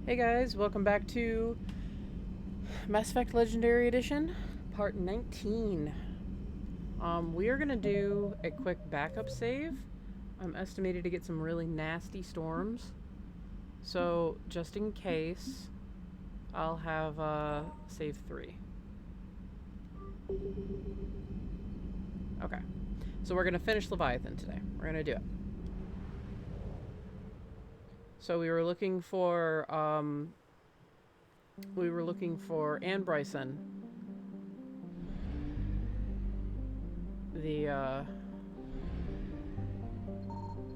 Hey guys, welcome back to Mass Effect Legendary Edition, part 19. We are going to do a quick backup save. I'm estimated to get some really nasty storms. So, just in case, I'll have save 3. Okay. So we're going to finish Leviathan today. We're going to do it. So we were looking for Anne Bryson.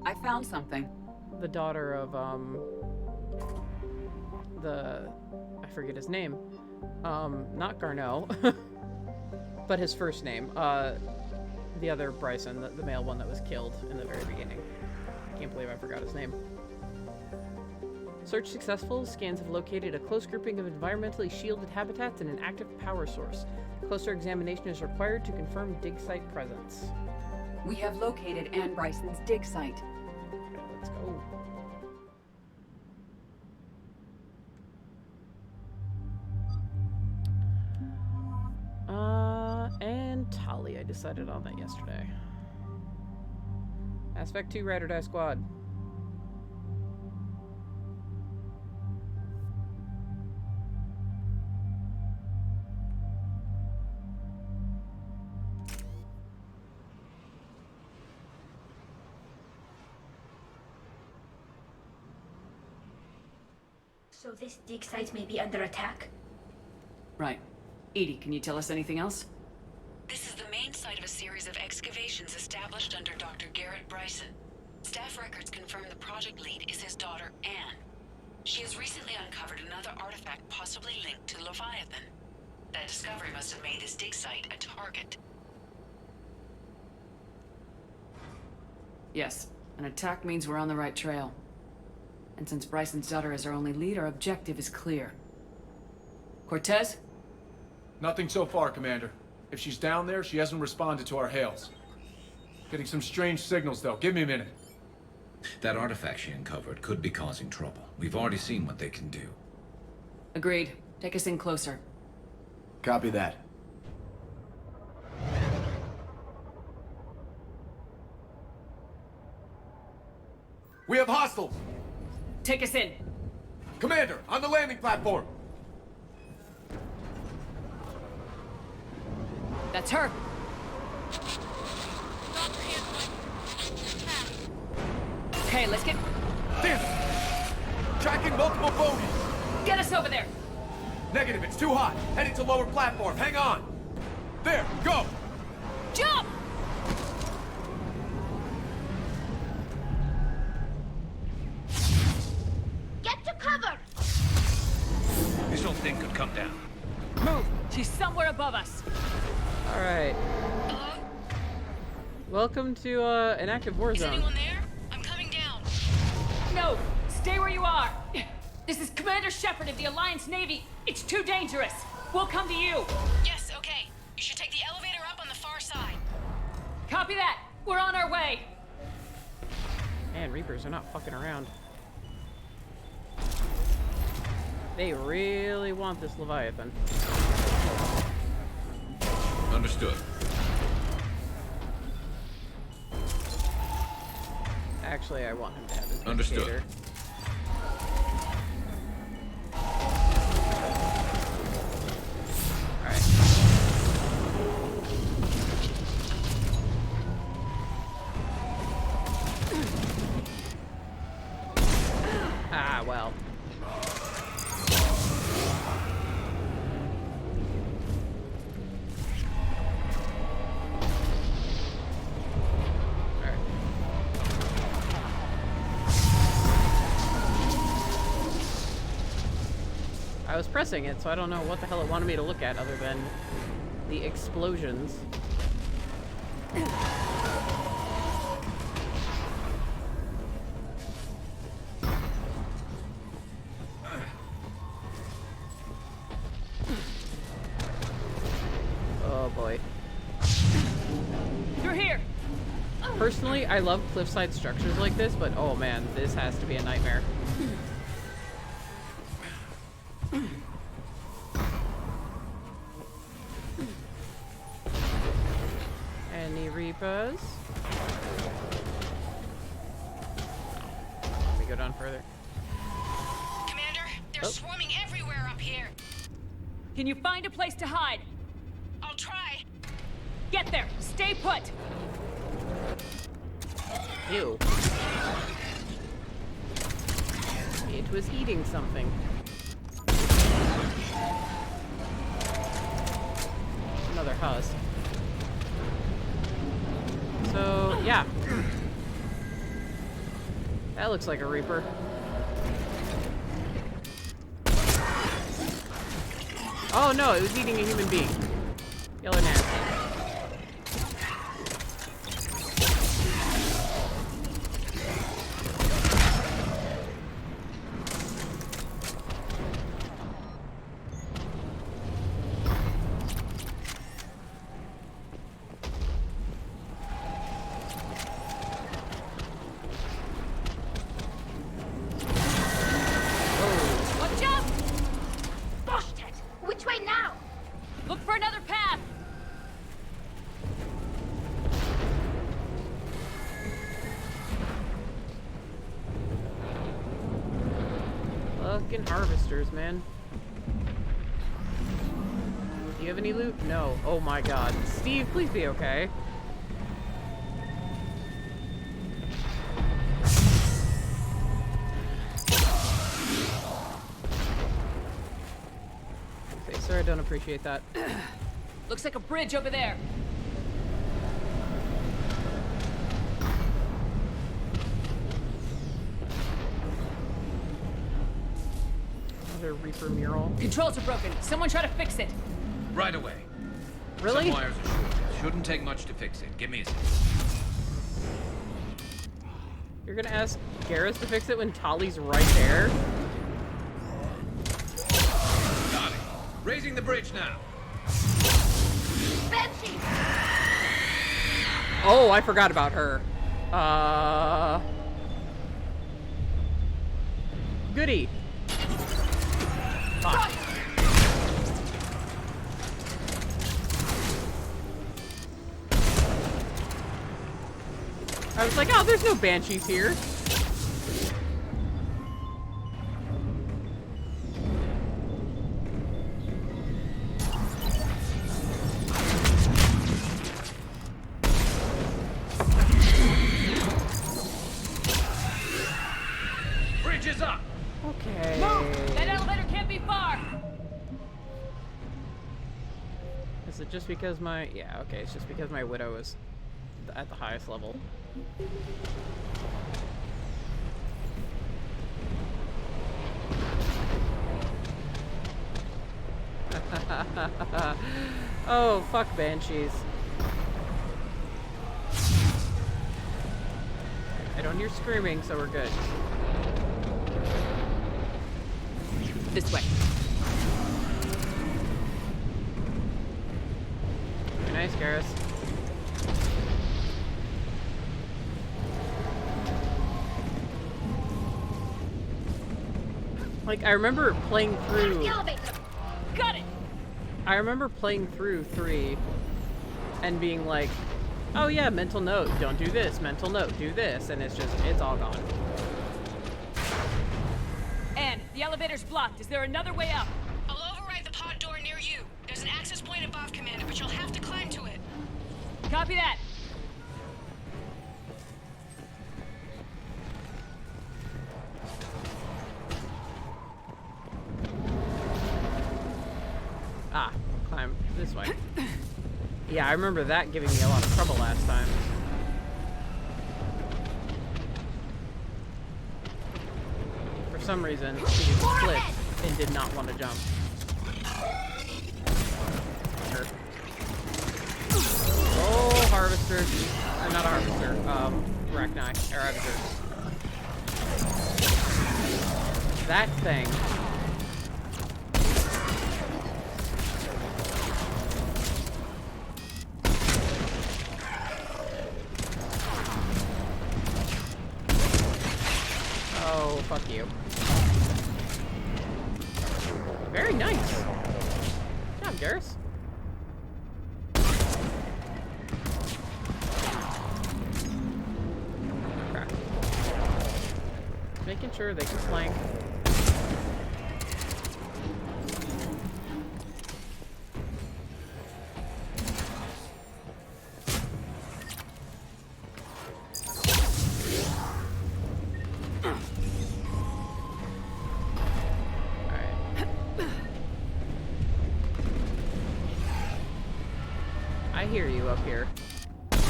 I found something. The daughter of I forget his name. Not Garneau, but his first name. The other Bryson, the male one that was killed in the very beginning. I can't believe I forgot his name. Search successful. Scans have located a close grouping of environmentally shielded habitats and an active power source. Closer examination is required to confirm dig site presence. We have located Anne Bryson's dig site. Okay, let's go. And Tali. I decided on that yesterday. Aspect 2 Ride or Die Squad. So this dig site may be under attack? Right. Edie, can you tell us anything else? This is the main site of a series of excavations established under Dr. Garrett Bryson. Staff records confirm the project lead is his daughter, Anne. She has recently uncovered another artifact possibly linked to Leviathan. That discovery must have made this dig site a target. Yes. An attack means we're on the right trail. And since Bryson's daughter is our only lead, our objective is clear. Cortez? Nothing so far, Commander. If she's down there, she hasn't responded to our hails. Getting some strange signals, though. Give me a minute. That artifact she uncovered could be causing trouble. We've already seen what they can do. Agreed. Take us in closer. Copy that. We have hostiles! Take us in! Commander, on the landing platform! That's her! Okay, let's get... Damn it! Tracking multiple bogies! Get us over there! Negative, it's too hot. Heading to lower platform. Hang on! There, go! Jump! Get to cover! This whole thing could come down. Move! She's somewhere above us! Alright. Hello? Welcome to an active war Is zone. anyone there? I'm coming down. No! Stay where you are! This is Commander Shepard of the Alliance Navy. It's too dangerous. We'll come to you. Yes, okay. You should take the elevator up on the far side. Copy that. We're on our way. Man, Reapers are not fucking around. They really want this Leviathan. Understood. Actually, I want him to have his Understood. indicator. Alright. Ah, well. I was pressing it, so I don't know what the hell it wanted me to look at other than the explosions. Oh boy. Through here. Personally, I love cliffside structures like this, but oh man, this has to be a nightmare. Any Reapers? Let me go down further. Commander, they're swarming everywhere up here. Can you find a place to hide? I'll try. Get there! Stay put! Ew. It was eating something. Another husk. So, yeah. That looks like a Reaper. Oh no, it was eating a human being. Y'all are nasty. Watch out! Boshtet! Which way now? Look for another path! Fucking harvesters, man. Do you have any loot? No. Oh my god. Steve, please be okay. Okay, sir, I don't appreciate that. Looks like a bridge over there. Another Reaper mural. Controls are broken. Someone try to fix it. Right away. Really? Some wires are short. Shouldn't take much to fix it. Give me a second. You're gonna ask Garrus to fix it when Tali's right there? Got it. Raising the bridge now. Banshee! Oh, I forgot about her. Goody. Fuck. I was like, oh, there's no banshees here. Bridge is up. Okay. That elevator can't be far! Is it just because my... Yeah, okay, it's just because my Widow is at the highest level. Oh, fuck banshees. I don't hear screaming, so we're good. This way. Very nice, Garrus. Like, I remember playing There's through... the elevator! Got it! I remember playing through 3 and being like, oh yeah, mental note, don't do this, mental note, do this, and it's just, it's all gone. Anne, the elevator's blocked. Is there another way up? I'll override the pod door near you. There's an access point above, Commander, but you'll have to climb to it. Copy that. Ah, climb this way. Yeah, I remember that giving me a lot of trouble last time. For some reason, she just flipped and did not want to jump. Sure. Oh, harvester. Not a harvester. Arachni. Or Ravager. That thing. Oh, fuck you. Very nice. Good job, Garrus. Okay. Making sure they can flank. I hear you up here. Okay,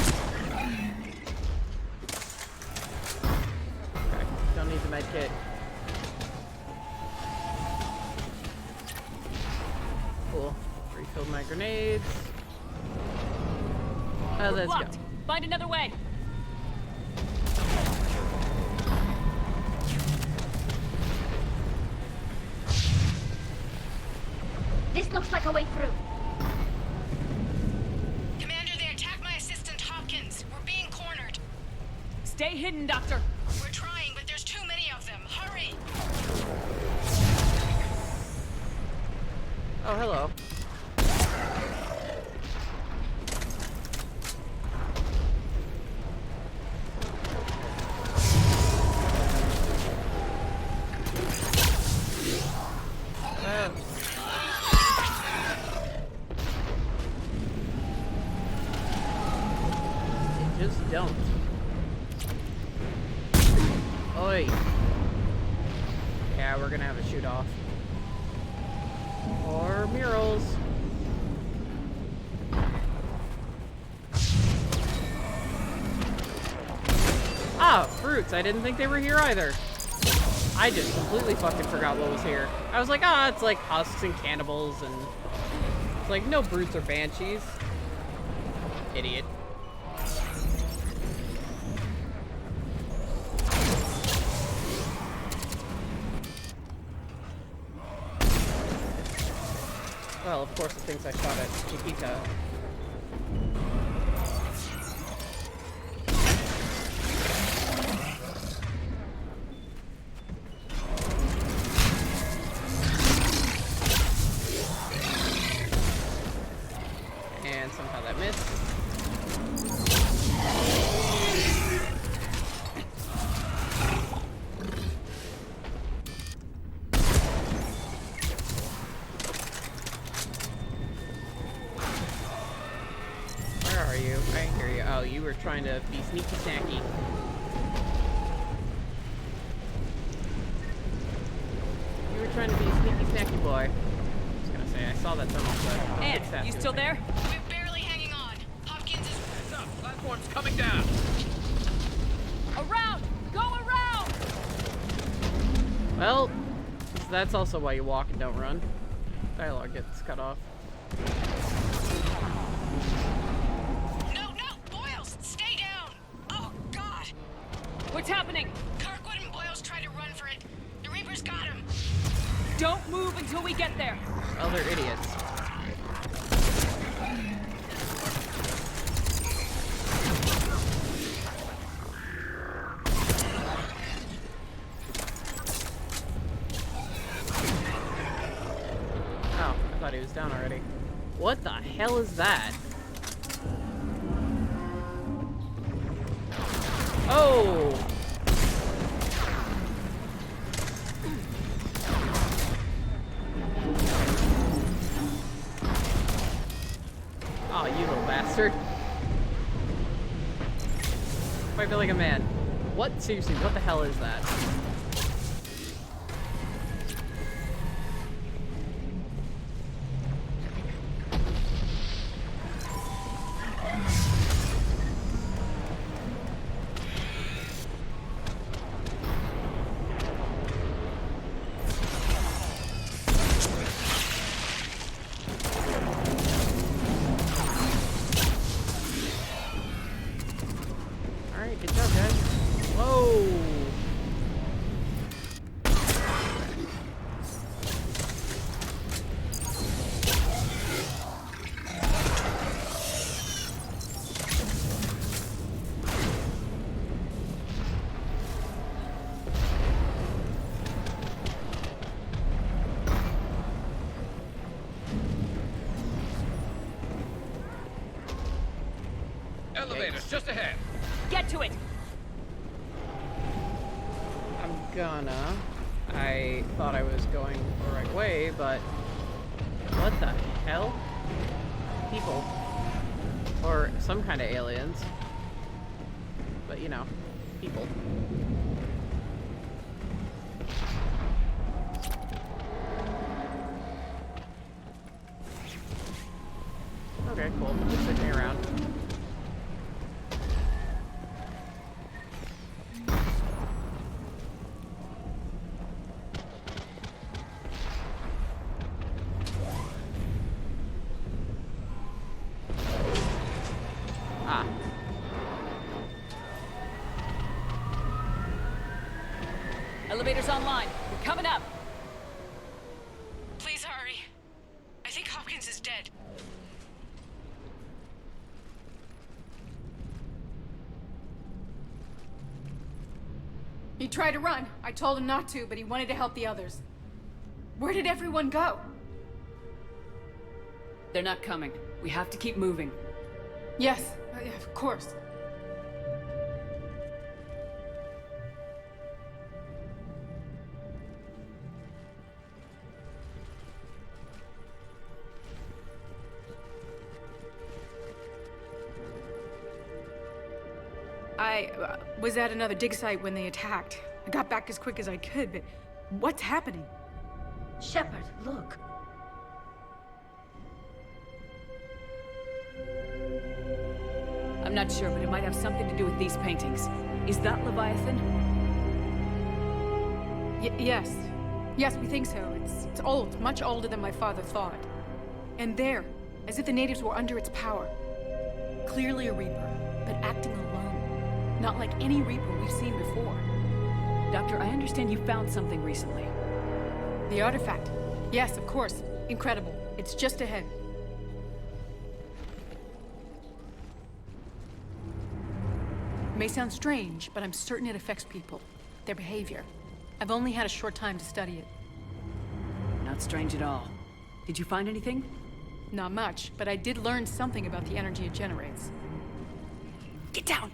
don't need the med kit. Cool. Refilled my grenades. Let's go. Blocked. Find another way. This looks like a way through. Commander, they attacked my assistant Hopkins. We're being cornered. Stay hidden, Doctor. We're trying, but there's too many of them. Hurry! Oh, hello. Just don't. Oi. Yeah, we're gonna have a shoot off. Or murals. Ah, fruits. I didn't think they were here either. I just completely fucking forgot what was here. I was like, ah, it's like husks and cannibals and... It's like, no brutes or banshees. Idiot. Well, of course, the things I shot at Chiquita. And somehow that missed. Where are you? I hear you. Oh, you were trying to be sneaky snacky. You were trying to be a sneaky snacky boy. I was gonna say, I saw that tunnel, but don't get Ann, sassy you with still me. there? We're barely hanging on. Hopkins is... Heads up! Platform's coming down! Around! Go around! Well, that's also why you walk and don't run. Dialogue gets cut off. No, Boyles! Stay down! Oh, God! What's happening? Kirkwood and Boyles tried to run for it. The Reapers got him. Don't move until we get there. Well, they're idiots. Oh, I thought he was down already. What the hell is that? Oh! Oh, you little bastard. Fight me like a man. What? Seriously, what the hell is that? Alright, good job, guys. Whoa! elevators, just ahead. Get to it! I'm gonna. I thought I was going the right way, but what the hell? People. Or some kind of aliens. But you know, people. Okay, cool. Just sitting around. Ah. Elevator's online. We're coming up. Please hurry. I think Hopkins is dead. He tried to run. I told him not to, but he wanted to help the others. Where did everyone go? They're not coming. We have to keep moving. Yes, yeah, of course. I was at another dig site when they attacked. I got back as quick as I could, but what's happening? Shepard, look. I'm not sure, but it might have something to do with these paintings. Is that Leviathan? Yes. Yes, we think so. It's old, much older than my father thought. And there, as if the natives were under its power. Clearly a Reaper, but acting alone. Not like any Reaper we've seen before. Doctor, I understand you found something recently. The artifact. Yes, of course. Incredible. It's just ahead. May sound strange, but I'm certain it affects people. Their behavior. I've only had a short time to study it. Not strange at all. Did you find anything? Not much, but I did learn something about the energy it generates. Get down!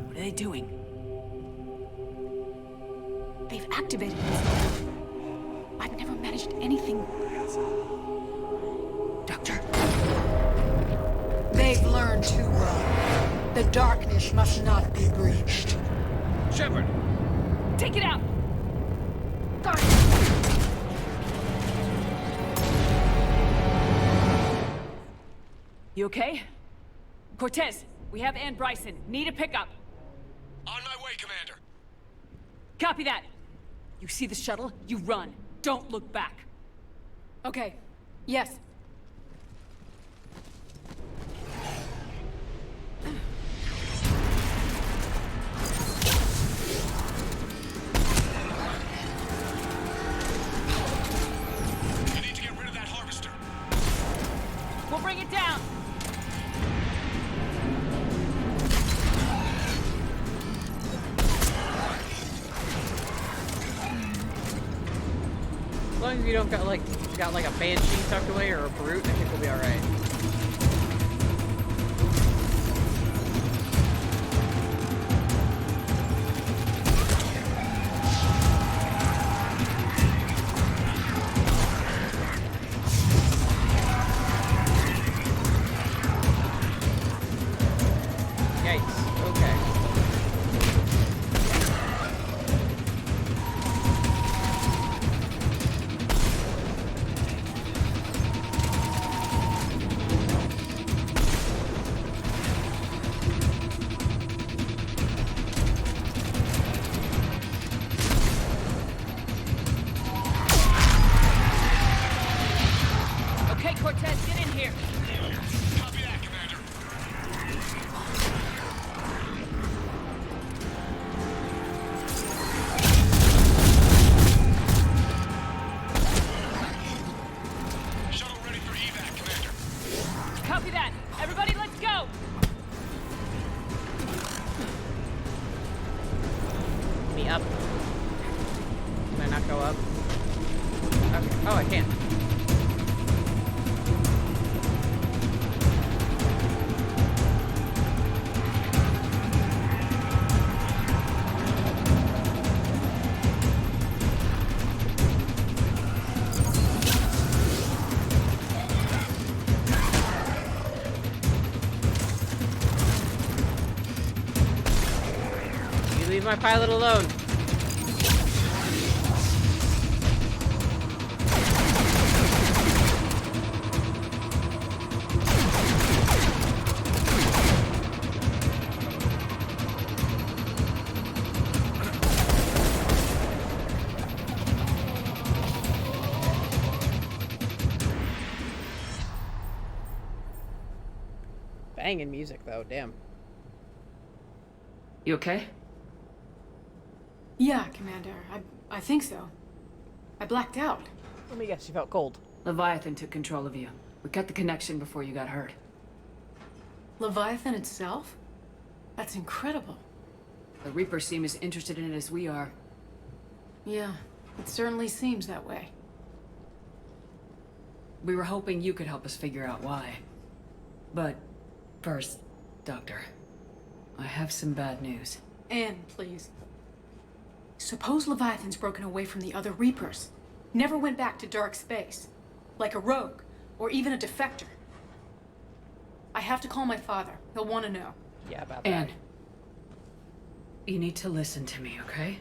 What are they doing? They've activated it. I've never managed anything. Doctor? They've learned too well. The darkness must not be breached. Shepard! Take it out! You okay? Cortez, we have Ann Bryson. Need a pickup. On my way, Commander. Copy that. You see the shuttle? You run. Don't look back. Okay. Yes. You need to get rid of that harvester. We'll bring it down. As long as you don't got like a banshee tucked away or a brute, I think we'll be all right. Yikes. Okay. Okay, Cortez, get in here. Copy that, Commander. Shuttle ready for evac, Commander. Copy that. Everybody, let's go. Me up. Can I not go up? Okay. Oh, I can. Leave my pilot alone. Banging music, though. Damn. You okay? Yeah, Commander. I think so. I blacked out. Let me guess, you felt cold. Leviathan took control of you. We cut the connection before you got hurt. Leviathan itself? That's incredible. The Reapers seem as interested in it as we are. Yeah, it certainly seems that way. We were hoping you could help us figure out why. But first, Doctor, I have some bad news. Anne, please. Suppose Leviathan's broken away from the other Reapers. Never went back to dark space. Like a rogue, or even a defector. I have to call my father. He'll want to know. Yeah, about that. Anne, you need to listen to me, okay?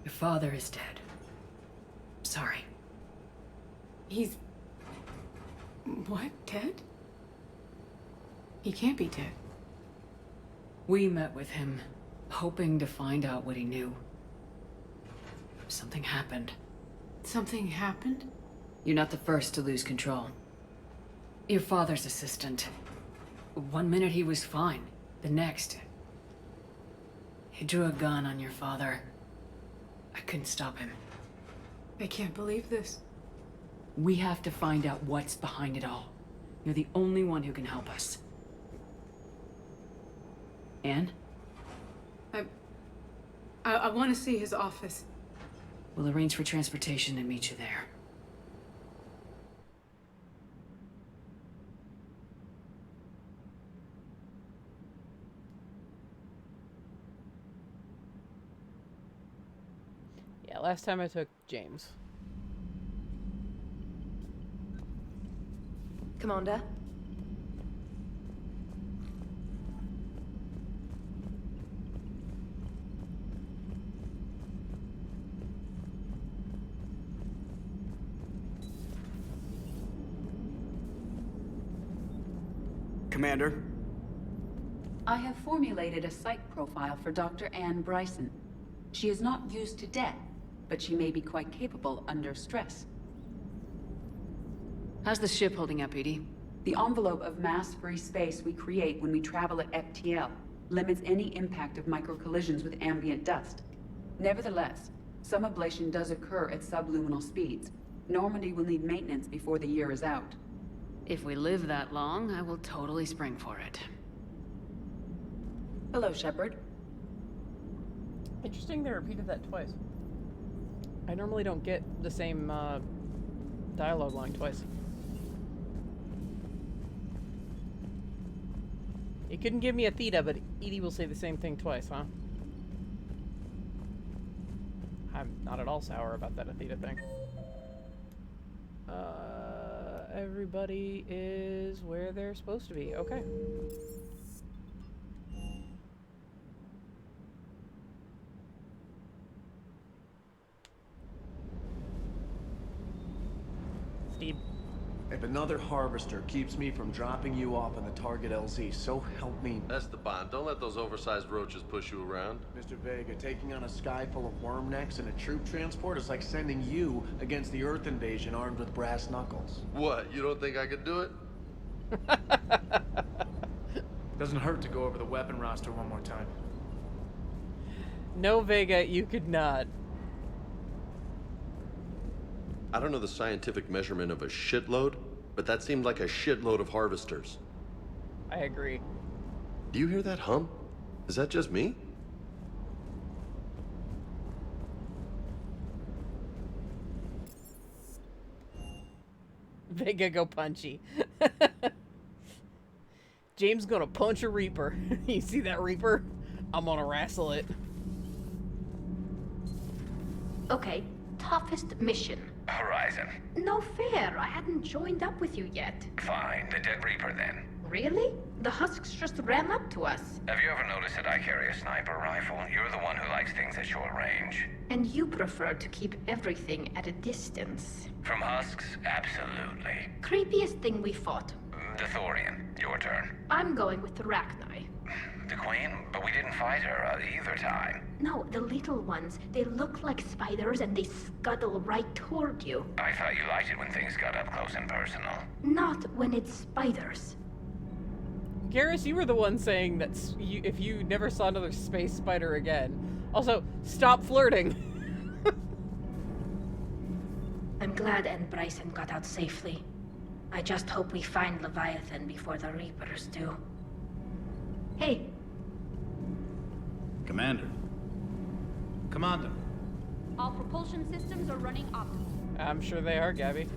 Your father is dead. Sorry. He's... What? Dead? He can't be dead. We met with him, hoping to find out what he knew. Something happened. Something happened? You're not the first to lose control. Your father's assistant. One minute he was fine. The next... he drew a gun on your father. I couldn't stop him. I can't believe this. We have to find out what's behind it all. You're the only one who can help us. Anne? I want to see his office. We'll arrange for transportation and meet you there. Yeah, last time I took James. Commander? Commander? I have formulated a psych profile for Dr. Anne Bryson. She is not used to death, but she may be quite capable under stress. How's the ship holding up, Edie? The envelope of mass-free space we create when we travel at FTL limits any impact of microcollisions with ambient dust. Nevertheless, some ablation does occur at subluminal speeds. Normandy will need maintenance before the year is out. If we live that long, I will totally spring for it. Hello, Shepard. Interesting they repeated that twice. I normally don't get the same dialogue line twice. You couldn't give me a theta, but Edie will say the same thing twice, huh? I'm not at all sour about that Athena thing. Everybody is where they're supposed to be. Okay. Steve. If another harvester keeps me from dropping you off on the target LZ, so help me. Esteban, don't let those oversized roaches push you around. Mr. Vega, taking on a sky full of worm necks and a troop transport is like sending you against the Earth invasion armed with brass knuckles. What, you don't think I could do it? Doesn't hurt to go over the weapon roster one more time. No, Vega, you could not. I don't know the scientific measurement of a shitload, but that seemed like a shitload of harvesters. I agree. Do you hear that hum? Is that just me? Vega go punchy. James gonna punch a Reaper. You see that Reaper? I'm gonna wrestle it. Okay, toughest mission. Horizon. No fair, I hadn't joined up with you yet. Fine, the Dead Reaper then. Really? The husks just ran up to us. Have you ever noticed that I carry a sniper rifle? You're the one who likes things at short range. And you prefer to keep everything at a distance. From husks? Absolutely. Creepiest thing we fought. The Thorian. Your turn. I'm going with the Rachni. The Queen? But we didn't fight her either time. No, the little ones. They look like spiders and they scuttle right toward you. I thought you liked it when things got up close and personal. Not when it's spiders. Garrus, you were the one saying that if you never saw another space spider again. Also, stop flirting. I'm glad Anne Bryson got out safely. I just hope we find Leviathan before the Reapers do. Hey. Commander. Commander. All propulsion systems are running optimal. I'm sure they are, Gabby.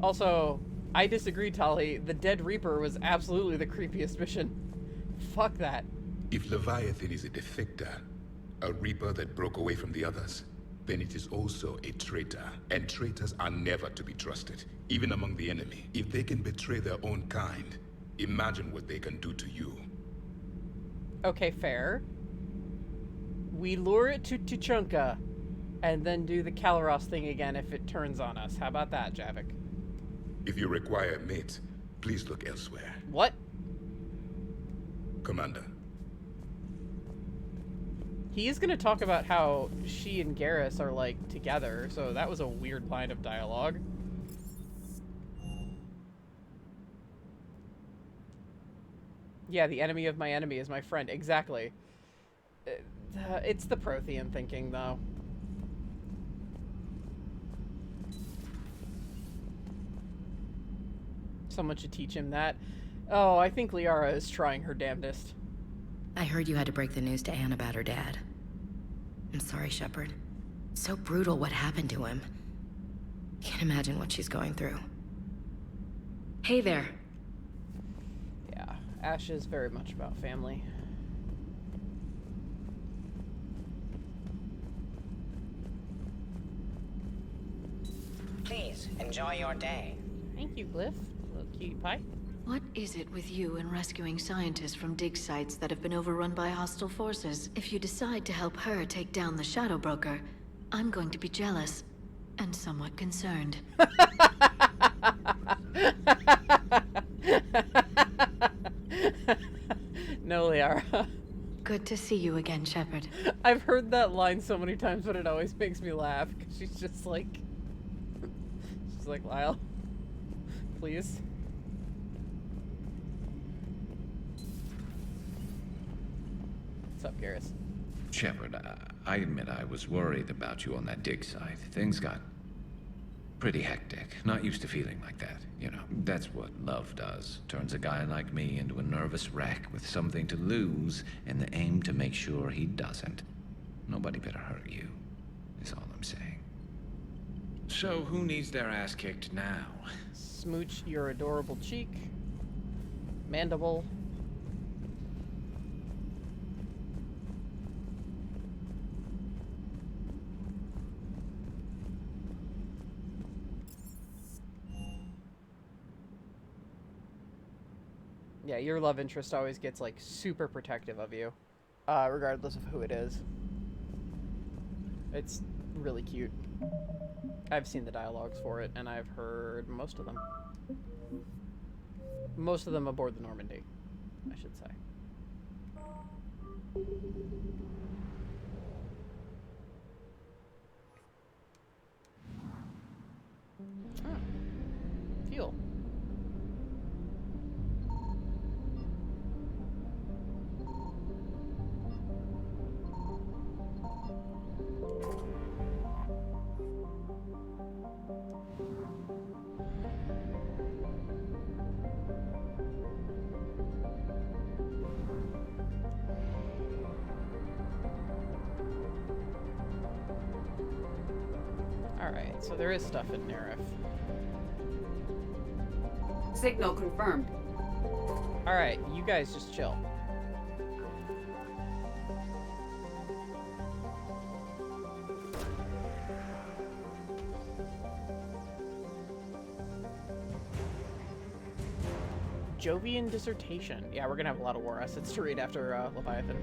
Also, I disagree, Tali. The Dead Reaper was absolutely the creepiest mission. Fuck that. If Leviathan is a defector, a Reaper that broke away from the others, then it is also a traitor. And traitors are never to be trusted, even among the enemy. If they can betray their own kind, imagine what they can do to you. Okay, fair. We lure it to Tuchunka, and then do the Kalaros thing again if it turns on us. How about that, Javik? If you require a mate, please look elsewhere. What? Commander. He is going to talk about how she and Garrus are, like, together, so that was a weird line of dialogue. Yeah, the enemy of my enemy is my friend. Exactly. It's the Prothean thinking, though. Someone should teach him that. Oh, I think Liara is trying her damnedest. I heard you had to break the news to Anne about her dad. I'm sorry, Shepard. So brutal what happened to him. Can't imagine what she's going through. Hey there. Yeah, Ash is very much about family. Please, enjoy your day. Thank you, Glyph. Little cutie pie. What is it with you and rescuing scientists from dig sites that have been overrun by hostile forces? If you decide to help her take down the Shadow Broker, I'm going to be jealous and somewhat concerned. No, Liara. Good to see you again, Shepard. I've heard that line so many times, but it always makes me laugh, because she's just like... She's like, Lyle, please. What's up, Garrus? Shepard, I admit I was worried about you on that dig site. Things got pretty hectic. Not used to feeling like that. You know, that's what love does. Turns a guy like me into a nervous wreck with something to lose and the aim to make sure he doesn't. Nobody better hurt you, is all I'm saying. So, who needs their ass kicked now? Smooch your adorable cheek. Mandible. Yeah, your love interest always gets, like, super protective of you, regardless of who it is. It's really cute. I've seen the dialogues for it, and I've heard most of them. Most of them aboard the Normandy, I should say. Oh. Fuel. Alright, so there is stuff in Nerif. Signal confirmed. Alright, you guys just chill. Jovian dissertation. Yeah, we're gonna have a lot of war assets to read after Leviathan.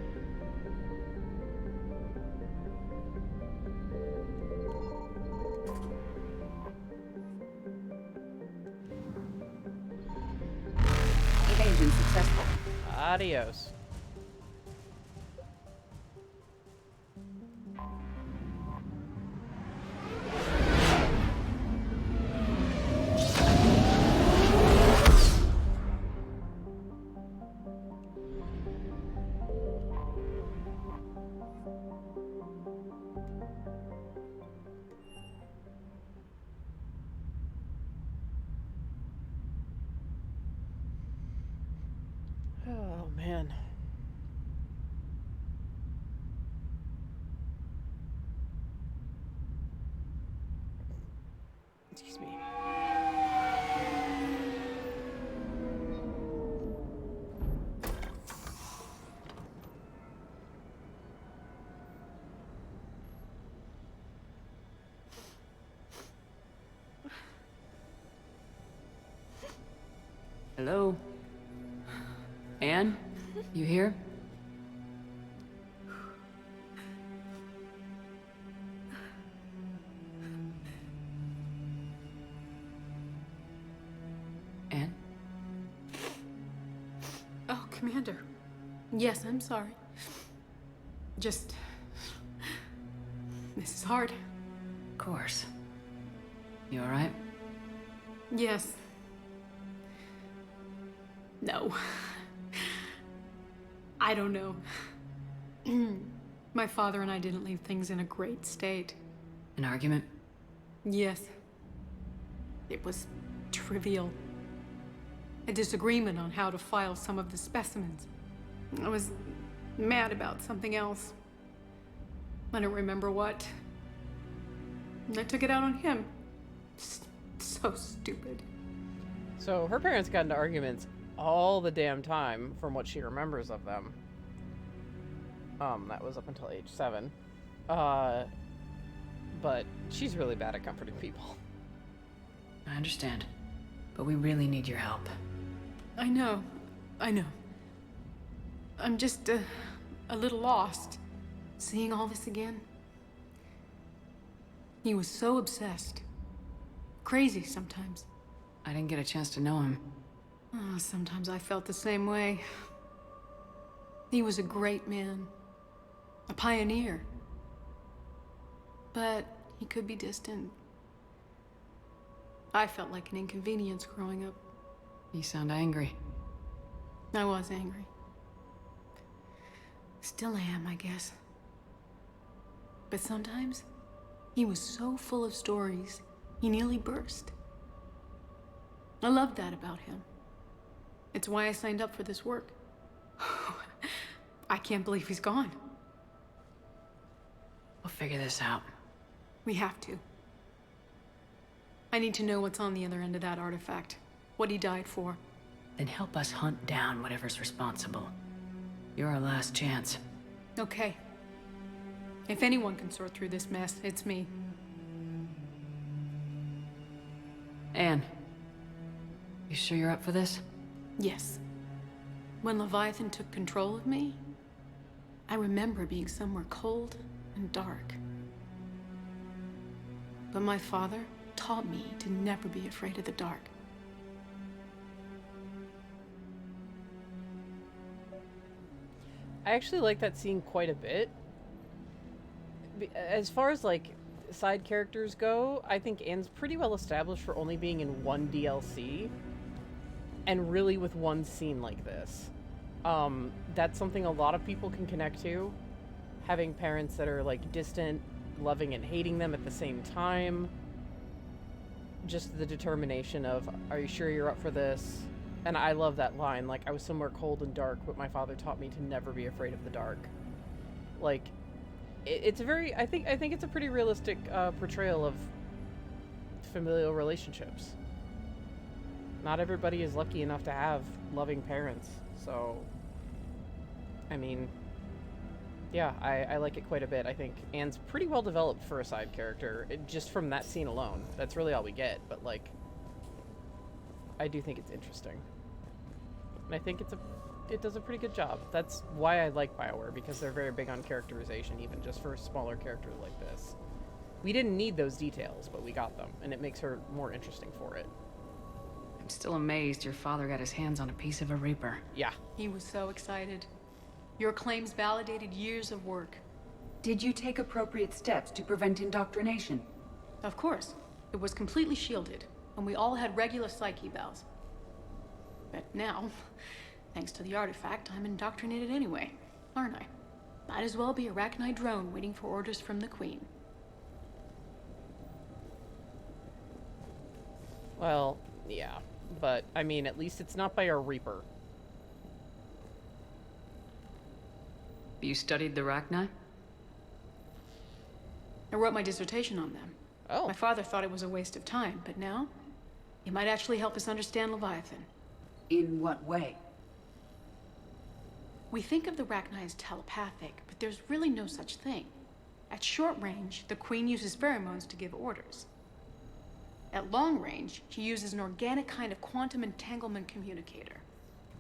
Evasion successful. Adios. Oh, man. Excuse me. Hello? Anne? You here? Anne? Oh, Commander. Yes, I'm sorry. Just... This is hard. Of course. You alright? Yes. No. I don't know. My father and I didn't leave things in a great state. An argument? Yes. It was trivial. A disagreement on how to file some of the specimens. I was mad about something else. I don't remember what. And I took it out on him. So stupid. So her parents got into arguments all the damn time from what she remembers of them. That was up until age 7. But she's really bad at comforting people. I understand. But we really need your help. I know. I'm just, a little lost. Seeing all this again. He was so obsessed. Crazy sometimes. I didn't get a chance to know him. Oh, sometimes I felt the same way. He was a great man. A pioneer. But he could be distant. I felt like an inconvenience growing up. You sound angry. I was angry. Still am, I guess. But sometimes, he was so full of stories, he nearly burst. I loved that about him. It's why I signed up for this work. I can't believe he's gone. We'll figure this out. We have to. I need to know what's on the other end of that artifact. What he died for. Then help us hunt down whatever's responsible. You're our last chance. Okay. If anyone can sort through this mess, it's me. Anne, you sure you're up for this? Yes. When Leviathan took control of me, I remember being somewhere cold and dark. But my father taught me to never be afraid of the dark. I actually like that scene quite a bit. As far as, like, side characters go, I think Anne's pretty well established for only being in one DLC. And really with one scene like this. That's something a lot of people can connect to. Having parents that are, like, distant, loving and hating them at the same time. Just the determination of, are you sure you're up for this? And I love that line, like, I was somewhere cold and dark, but my father taught me to never be afraid of the dark. Like, it's a very, I think it's a pretty realistic portrayal of familial relationships. Not everybody is lucky enough to have loving parents, so, I mean, yeah, I like it quite a bit. I think Anne's pretty well developed for a side character, just from that scene alone. That's really all we get, but, like, I do think it's interesting. And I think it does a pretty good job. That's why I like BioWare, because they're very big on characterization, even just for a smaller character like this. We didn't need those details, but we got them, and it makes her more interesting for it. I'm still amazed your father got his hands on a piece of a Reaper. Yeah. He was so excited. Your claims validated years of work. Did you take appropriate steps to prevent indoctrination? Of course. It was completely shielded, and we all had regular psych evals. But now, thanks to the artifact, I'm indoctrinated anyway, aren't I? Might as well be a Arachnite drone waiting for orders from the Queen. Well, yeah. But, I mean, at least it's not by a Reaper. You studied the Arachnite? I wrote my dissertation on them. Oh. My father thought it was a waste of time, but now, it might actually help us understand Leviathan. In what way? We think of the Arachnite as telepathic, but there's really no such thing. At short range, the Queen uses pheromones to give orders. At long range, she uses an organic kind of quantum entanglement communicator.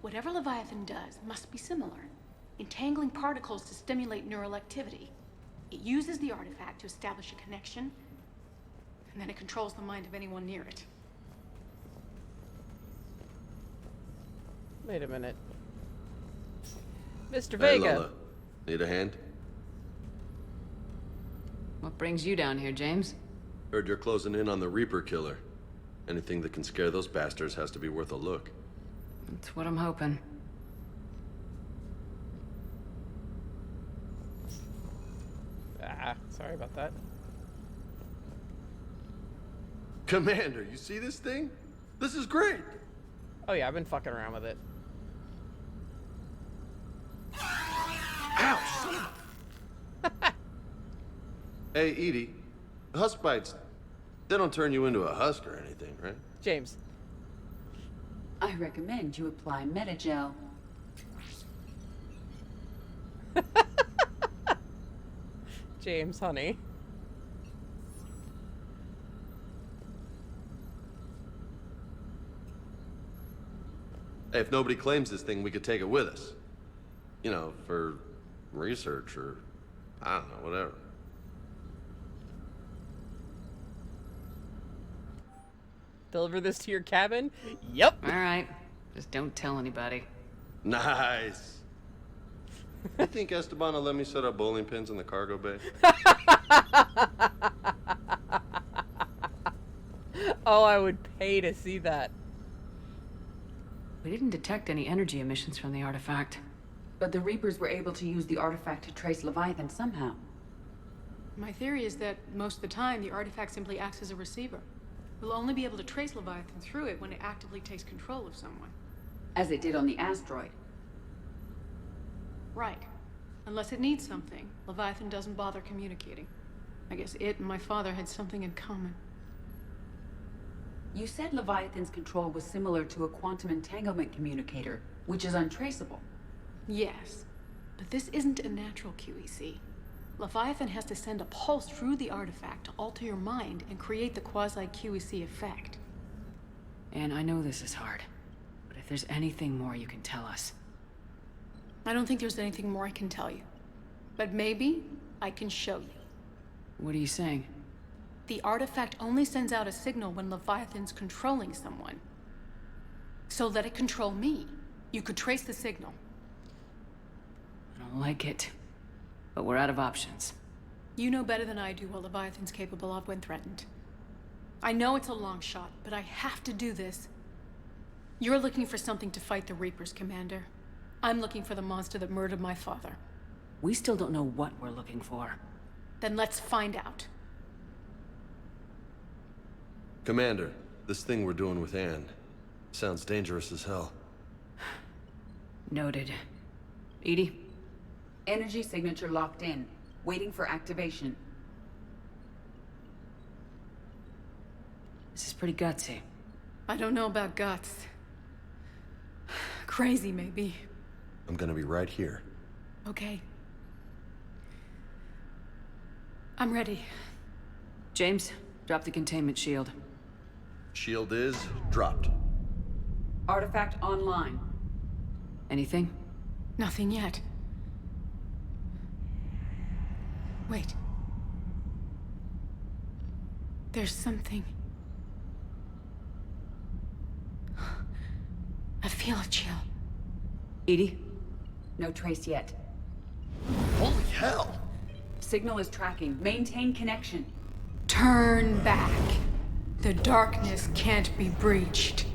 Whatever Leviathan does must be similar, entangling particles to stimulate neural activity. It uses the artifact to establish a connection, and then it controls the mind of anyone near it. Wait a minute. Mr. Hey, Vega! Lola. Need a hand? What brings you down here, James? Heard you're closing in on the Reaper killer. Anything that can scare those bastards has to be worth a look. That's what I'm hoping. Ah, sorry about that. Commander, you see this thing? This is great! Oh yeah, I've been fucking around with it. Hey, Edie. Husk bites, they don't turn you into a husk or anything, right? James. I recommend you apply Metagel. James, honey. Hey, if nobody claims this thing, we could take it with us. You know, for research or, I don't know, whatever. Deliver this to your cabin? Yep. All right. Just don't tell anybody. Nice. You think Esteban will let me set up bowling pins in the cargo bay? Oh, I would pay to see that. We didn't detect any energy emissions from the artifact. But the Reapers were able to use the artifact to trace Leviathan somehow. My theory is that most of the time, the artifact simply acts as a receiver. We'll only be able to trace Leviathan through it when it actively takes control of someone. As it did on the asteroid. Right. Unless it needs something, Leviathan doesn't bother communicating. I guess it and my father had something in common. You said Leviathan's control was similar to a quantum entanglement communicator, which is untraceable. Yes, but this isn't a natural QEC. Leviathan has to send a pulse through the artifact to alter your mind and create the quasi-QEC effect. And I know this is hard, but if there's anything more you can tell us. I don't think there's anything more I can tell you. But maybe I can show you. What are you saying? The artifact only sends out a signal when Leviathan's controlling someone. So let it control me. You could trace the signal. I don't like it, but we're out of options. You know better than I do what Leviathan's capable of when threatened. I know it's a long shot, but I have to do this. You're looking for something to fight the Reapers, Commander. I'm looking for the monster that murdered my father. We still don't know what we're looking for. Then let's find out. Commander, this thing we're doing with Anne sounds dangerous as hell. Noted. Edie? Energy signature locked in, waiting for activation. This is pretty gutsy. I don't know about guts. Crazy, maybe. I'm gonna be right here. Okay. I'm ready. James, drop the containment shield. Shield is dropped. Artifact online. Anything? Nothing yet. Wait. There's something. I feel a chill. Edie? No trace yet. Holy hell! Signal is tracking. Maintain connection. Turn back. The darkness can't be breached.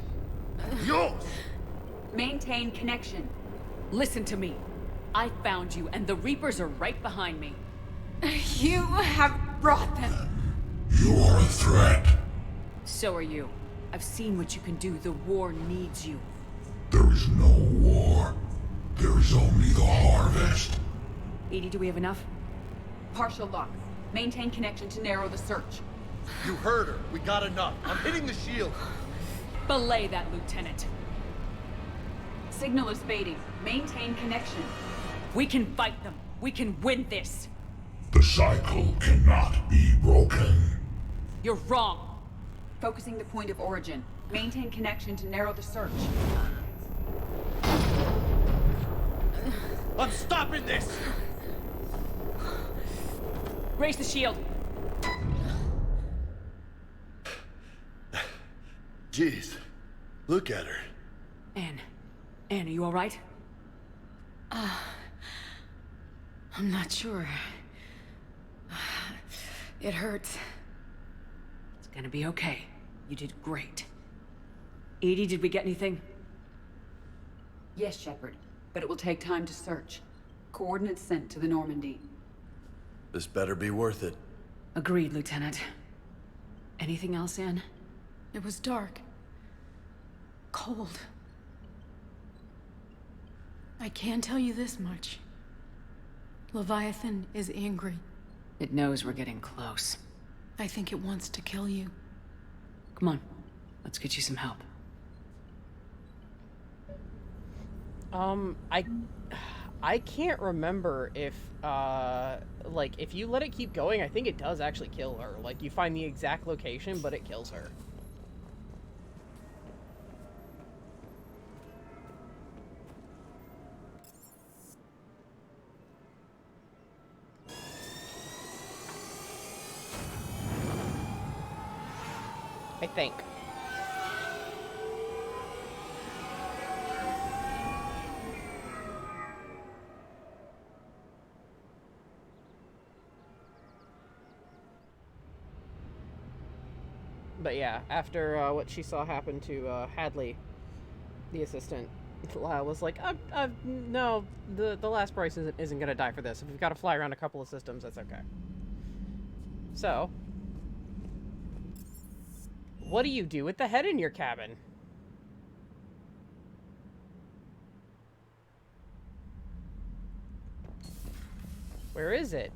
Yo! Maintain connection. Listen to me. I found you, and the Reapers are right behind me. You have brought them. You are a threat. So are you. I've seen what you can do. The war needs you. There is no war. There is only the harvest. Edie, do we have enough? Partial lock. Maintain connection to narrow the search. You heard her. We got enough. I'm hitting the shield. Belay that, Lieutenant. Signal is fading. Maintain connection. We can fight them. We can win this. The cycle cannot be broken. You're wrong. Focusing the point of origin. Maintain connection to narrow the search. I'm stopping this! Raise the shield. Jeez. Look at her. Anne, are you all right? I'm not sure. It hurts. It's gonna be okay. You did great. Edie, did we get anything? Yes, Shepard. But it will take time to search. Coordinates sent to the Normandy. This better be worth it. Agreed, Lieutenant. Anything else, Anne? It was dark. Cold. I can tell you this much. Leviathan is angry. It knows we're getting close. I think it wants to kill you. Come on. Let's get you some help. I can't remember if, like, if you let it keep going, I think it does actually kill her. Like, you find the exact location, but it kills her. I think. But yeah, after what she saw happen to Hadley, the assistant, Lyle was like, no, the last Bryce isn't going to die for this. If we've got to fly around a couple of systems, that's okay. So, what do you do with the head in your cabin? Where is it?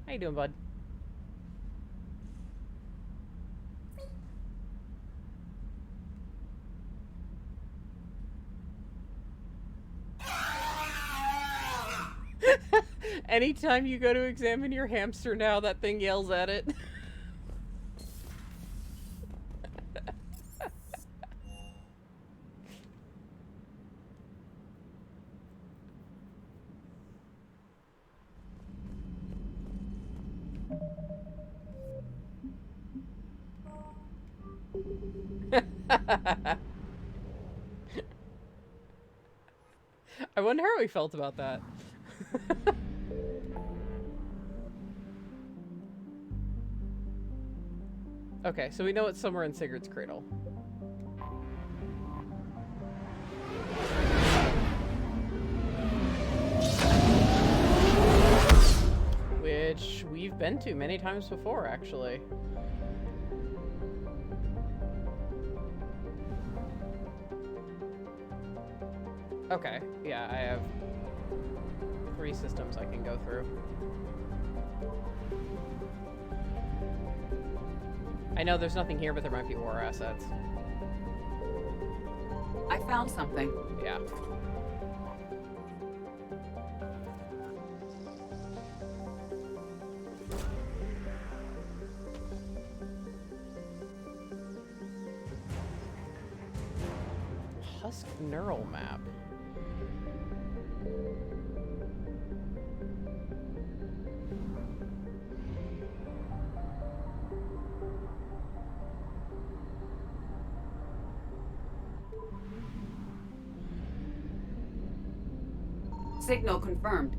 How you doing, bud? Anytime you go to examine your hamster now, that thing yells at it. I wonder how he felt about that. Okay, so we know it's somewhere in Sigurd's cradle. Which we've been to many times before, actually. Okay, yeah, I have 3 systems I can go through. I know there's nothing here, but there might be war assets. I found something. Yeah. Tusk neural map. Signal confirmed.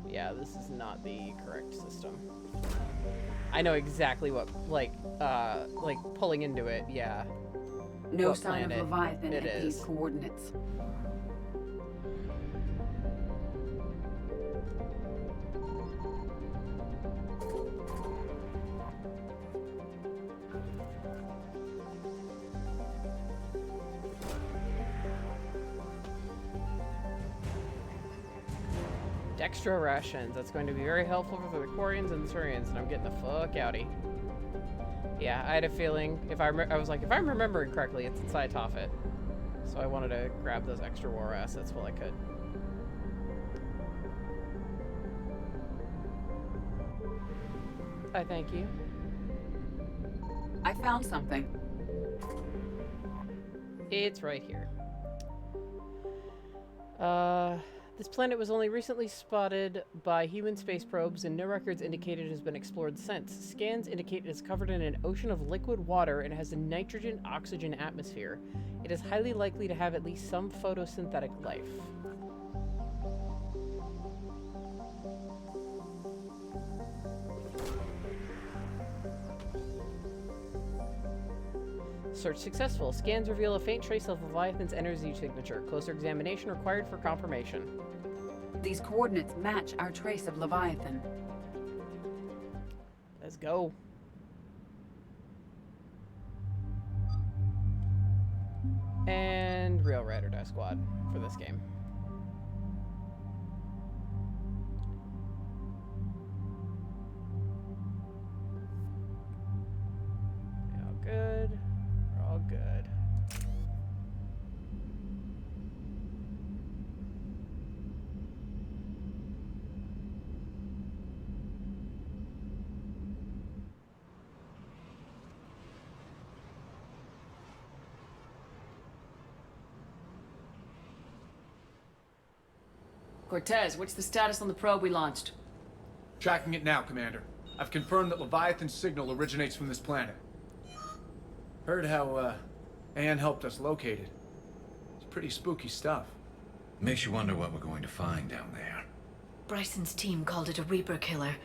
Yeah, this is not the correct system. I know exactly what, like pulling into it, yeah. No what sign of planet Leviathan it at is. these coordinates. Dextro rations. That's going to be very helpful for the Quarians and the Turians, and I'm getting the fuck outie. Yeah, I had a feeling, I was like, if I'm remembering correctly, it's inside Tophet. So I wanted to grab those extra war assets while I could. I thank you. I found something. It's right here. This planet was only recently spotted by human space probes, and no records indicate it has been explored since. Scans indicate it is covered in an ocean of liquid water and has a nitrogen-oxygen atmosphere. It is highly likely to have at least some photosynthetic life. Search successful. Scans reveal a faint trace of Leviathan's energy signature. Closer examination required for confirmation. These coordinates match our trace of Leviathan. Let's go. And real Ride or Die Squad for this game. All good. We're all good. Cortez, what's the status on the probe we launched? Tracking it now, Commander. I've confirmed that Leviathan's signal originates from this planet. Heard how, Anne helped us locate it. It's pretty spooky stuff. Makes you wonder what we're going to find down there. Bryson's team called it a Reaper killer.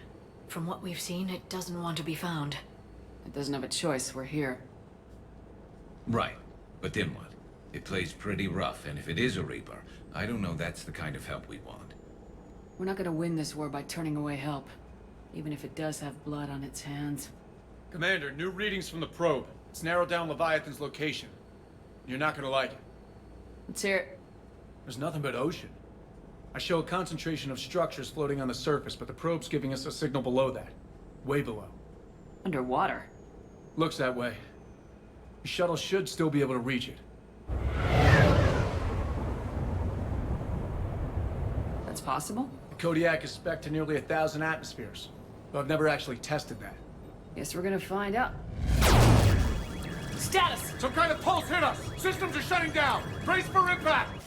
From what we've seen, it doesn't want to be found. It doesn't have a choice, we're here. Right. But then what? It plays pretty rough, and if it is a Reaper, I don't know that's the kind of help we want. We're not gonna win this war by turning away help, even if it does have blood on its hands. Commander, new readings from the probe. It's narrowed down Leviathan's location. You're not gonna like it. Let's hear it. There's nothing but ocean. I show a concentration of structures floating on the surface, but the probe's giving us a signal below that. Way below. Underwater? Looks that way. The shuttle should still be able to reach it. That's possible? The Kodiak is spec'd to nearly 1,000 atmospheres, but I've never actually tested that. Guess we're gonna find out. Status! Some kind of pulse hit us! Systems are shutting down! Brace for impact!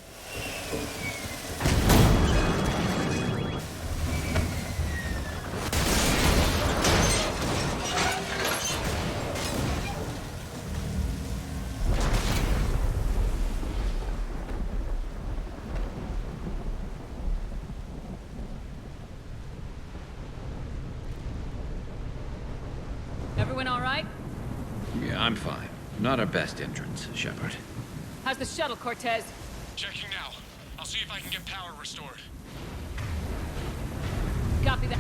Everyone all right? Yeah, I'm fine. Not our best entrance, Shepard. How's the shuttle, Cortez? Checking now. I'll see if I can get power restored. Copy that.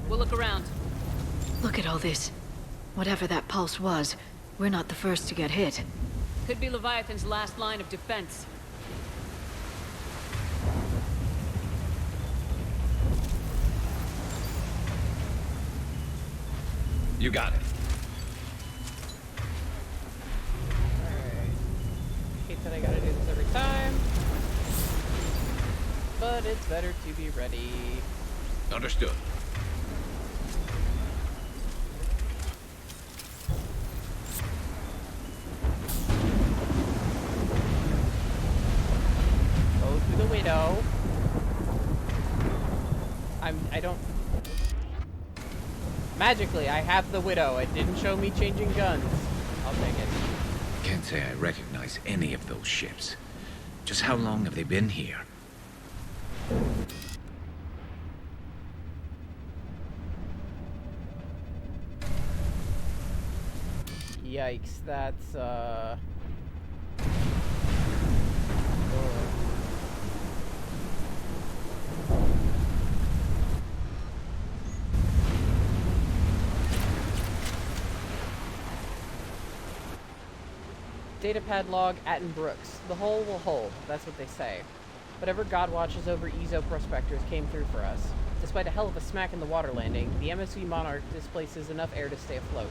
We'll look around. Look at all this. Whatever that pulse was, we're not the first to get hit. Could be Leviathan's last line of defense. You got it. Alright. Hate that I gotta do this every time. But it's better to be ready. Understood. I don't... Magically, I have the Widow. It didn't show me changing guns. I'll take it. Can't say I recognize any of those ships. Just how long have they been here? Yikes, that's, Datapad log, Atten Brooks. The hull will hold, that's what they say. Whatever God watches over Ezo prospectors came through for us. Despite a hell of a smack in the water landing, the MSV Monarch displaces enough air to stay afloat.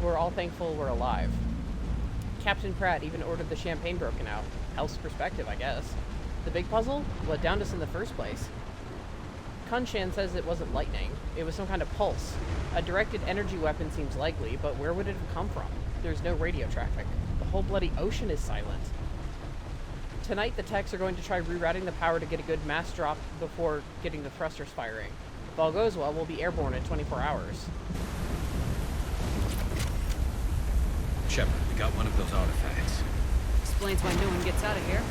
We're all thankful we're alive. Captain Pratt even ordered the champagne broken out. Hell's perspective, I guess. The big puzzle? What downed us in the first place? Kunshan says it wasn't lightning. It was some kind of pulse. A directed energy weapon seems likely, but where would it have come from? There's no radio traffic. The whole bloody ocean is silent. Tonight, the techs are going to try rerouting the power to get a good mass drop before getting the thrusters firing. If all goes well, we'll be airborne in 24 hours. Shepard, we got one of those artifacts. Explains why no one gets out of here.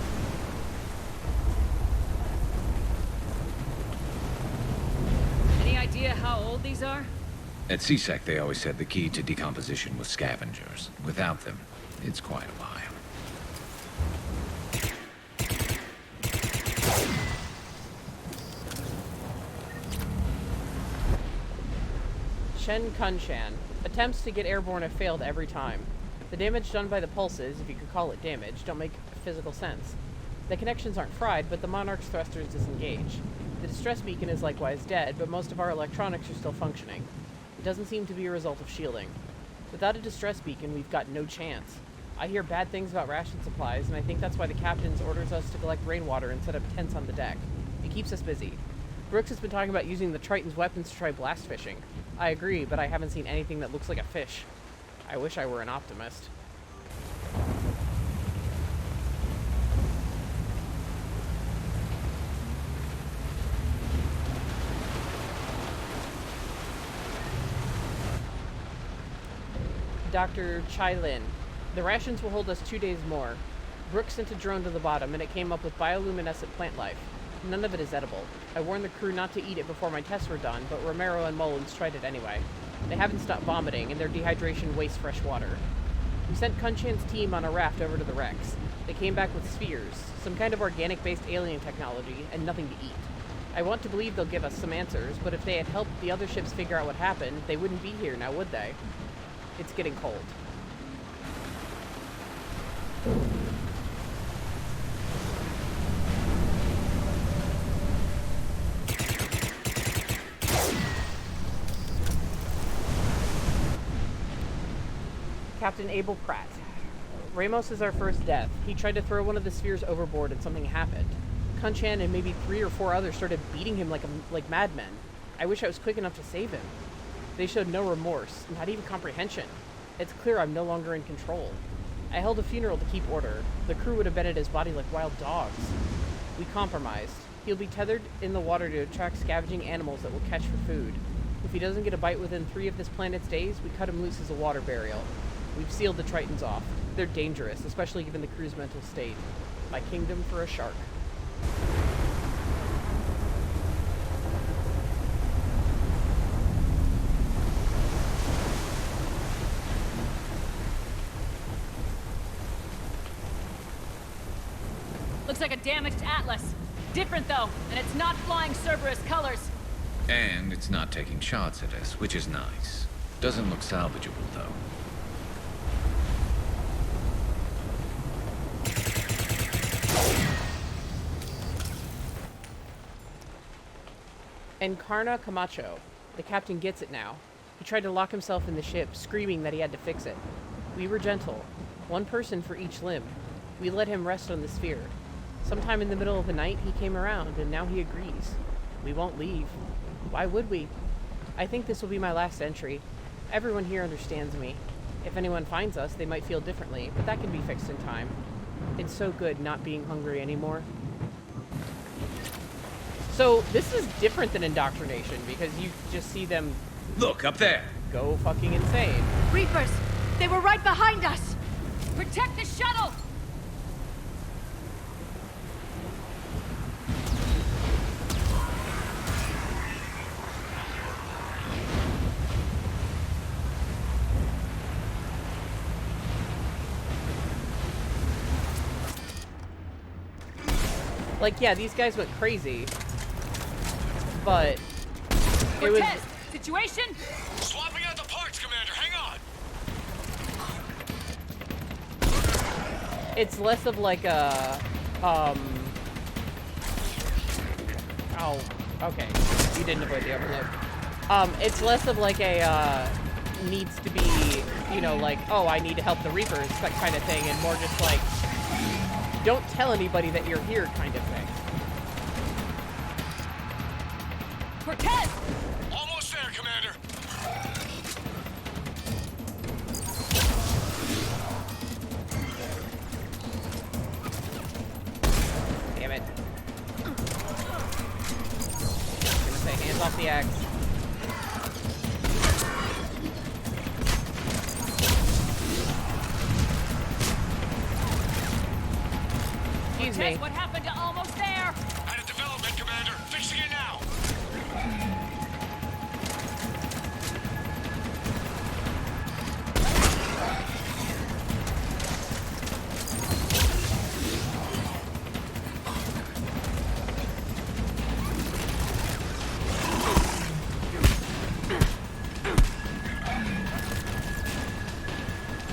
Any idea how old these are? At CSEC, they always said the key to decomposition was scavengers. Without them, it's quite a while. Shen Kunshan. Attempts to get airborne have failed every time. The damage done by the pulses, if you could call it damage, don't make physical sense. The connections aren't fried, but the Monarch's thrusters disengage. The distress beacon is likewise dead, but most of our electronics are still functioning. It doesn't seem to be a result of shielding. Without a distress beacon, we've got no chance. I hear bad things about ration supplies, and I think that's why the captain orders us to collect rainwater and set up tents on the deck. It keeps us busy. Brooks has been talking about using the Triton's weapons to try blast fishing. I agree, but I haven't seen anything that looks like a fish. I wish I were an optimist. Dr. Chai Lin. The rations will hold us 2 days more. Brooks sent a drone to the bottom, and it came up with bioluminescent plant life. None of it is edible. I warned the crew not to eat it before my tests were done, but Romero and Mullins tried it anyway. They haven't stopped vomiting, and their dehydration wastes fresh water. We sent Kunshan's team on a raft over to the wrecks. They came back with spheres, some kind of organic-based alien technology, and nothing to eat. I want to believe they'll give us some answers, but if they had helped the other ships figure out what happened, they wouldn't be here now, would they? It's getting cold. Captain Abel Pratt. Ramos is our first death. He tried to throw one of the spheres overboard and something happened. Kunshan and maybe 3 or 4 others started beating him like madmen. I wish I was quick enough to save him. They showed no remorse, not even comprehension. It's clear I'm no longer in control. I held a funeral to keep order. The crew would have been at his body like wild dogs. We compromised. He'll be tethered in the water to attract scavenging animals that will catch for food. If he doesn't get a bite within 3 of this planet's days, we cut him loose as a water burial. We've sealed the Tritons off. They're dangerous, especially given the crew's mental state. My kingdom for a shark. Looks like a damaged Atlas. Different though, and it's not flying Cerberus colors. And it's not taking shots at us, which is nice. Doesn't look salvageable, though. Encarna Camacho. The captain gets it now. He tried to lock himself in the ship, screaming that he had to fix it. We were gentle. 1 person for each limb. We let him rest on the sphere. Sometime in the middle of the night, he came around, and now he agrees. We won't leave. Why would we? I think this will be my last entry. Everyone here understands me. If anyone finds us, they might feel differently, but that can be fixed in time. It's so good not being hungry anymore. So this is different than indoctrination because you just see them Look, up there! go fucking insane. Reapers! They were right behind us! Protect the shuttle! Like, yeah, these guys went crazy, but it was... Cortez, situation? Swapping out the parts, Commander. Hang on. It's less of like a, oh, okay, you didn't avoid the overload. It's less of like a, needs to be, you know, like, oh, I need to help the Reapers, that kind of thing, and more just like, don't tell anybody that you're here kind of thing. Cortez! Almost there, Commander. Damn it. I'm gonna say hands off the axe. Excuse me. What happened to almost there? At a development, Commander. Fixing it now.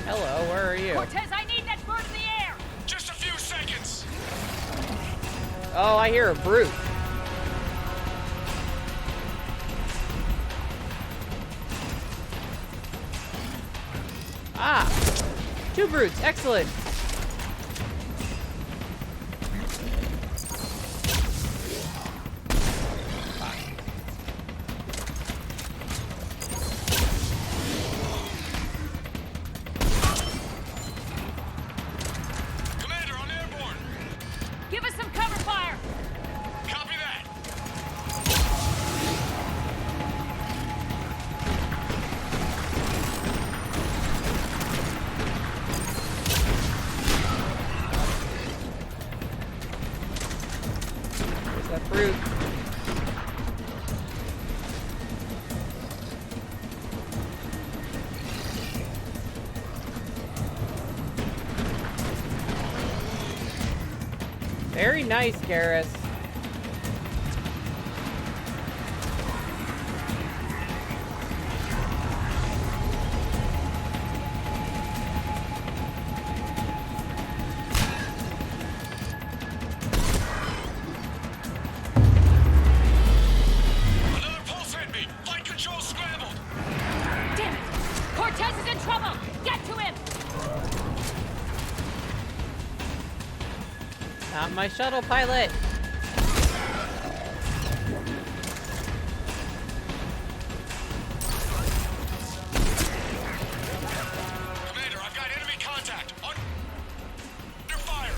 Hello, where are you? Cortez, I need that bird in the air! Just a few seconds. Oh, I hear a brute. Ah! 2 brutes, excellent! Commander, I'm airborne. Give us some cover fire! Copy that. There's that brute. Very nice, Garrus. Another pulse hit me. Flight control scrambled. Damn it! Cortez is in trouble! Get to him! Not my shuttle pilot. Commander, I've got enemy contact. Under fire.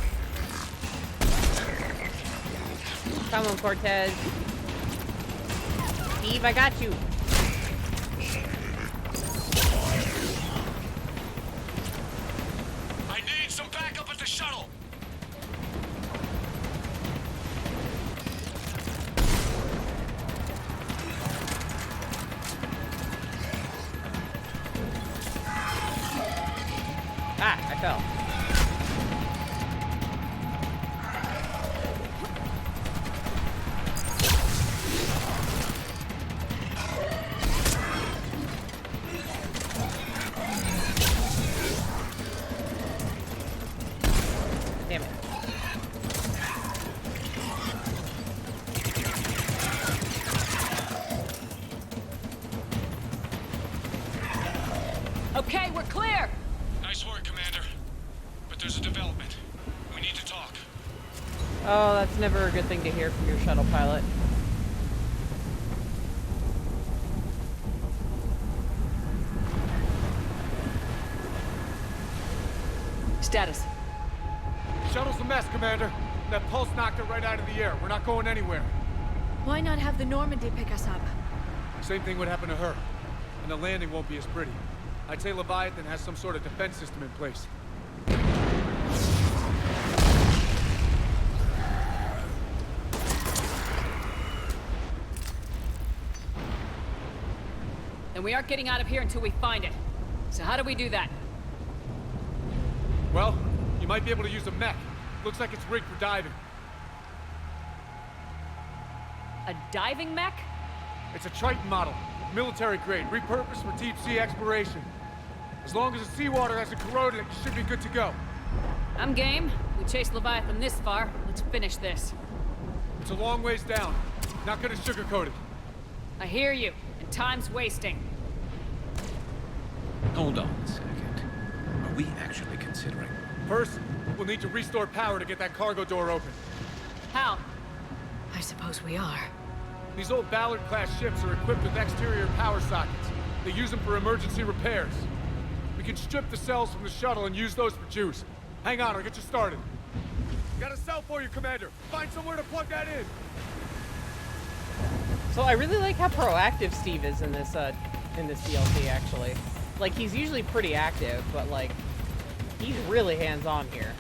Come on, Cortez. Steve, I got you. I need some backup at the shuttle. Ah, I fell. Damn it. Okay, we're clear! Nice work, Commander. But there's a development. We need to talk. Oh, that's never a good thing to hear from your shuttle pilot. Status. Shuttle's a mess, Commander. That pulse knocked it right out of the air. We're not going anywhere. Why not have the Normandy pick us up? Same thing would happen to her. And the landing won't be as pretty. I'd say Leviathan has some sort of defense system in place. And we aren't getting out of here until we find it. So how do we do that? Well, you might be able to use a mech. Looks like it's rigged for diving. A diving mech? It's a Triton model. Military grade, repurposed for deep sea exploration. As long as the seawater hasn't corroded it, you should be good to go. I'm game. We chased Leviathan this far. Let's finish this. It's a long ways down. Not gonna sugarcoat it. I hear you, and time's wasting. Hold on a second. Are we actually considering? First, we'll need to restore power to get that cargo door open. How? I suppose we are. These old Ballard-class ships are equipped with exterior power sockets. They use them for emergency repairs. We can strip the cells from the shuttle and use those for juice. Hang on, I'll get you started. Got a cell for you, Commander. Find somewhere to plug that in. So I really like how proactive Steve is in this DLC, actually. Like, he's usually pretty active, but, like, he's really hands-on here.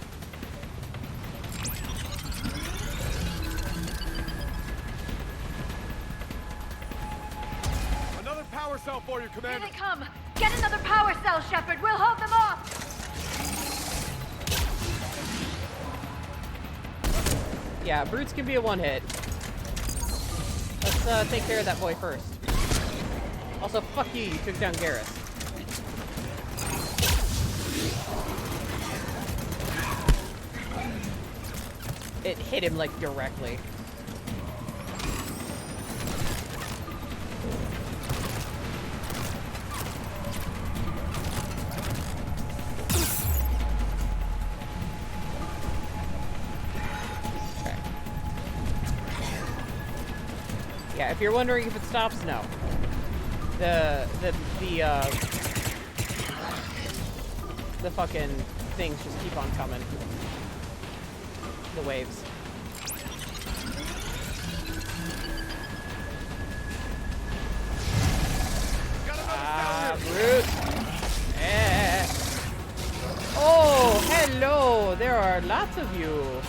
Another power cell for you, Commander. Here they come! Get another power cell, Shepard! We'll hold them off! Yeah, brutes can be a one-hit. Let's take care of that boy first. Also, fuck you, you took down Garrus. It hit him, like, directly. Okay. Yeah, if you're wondering if it stops, no. The fucking things just keep on coming. The waves. Brute. Eh. Oh, hello. There are lots of you.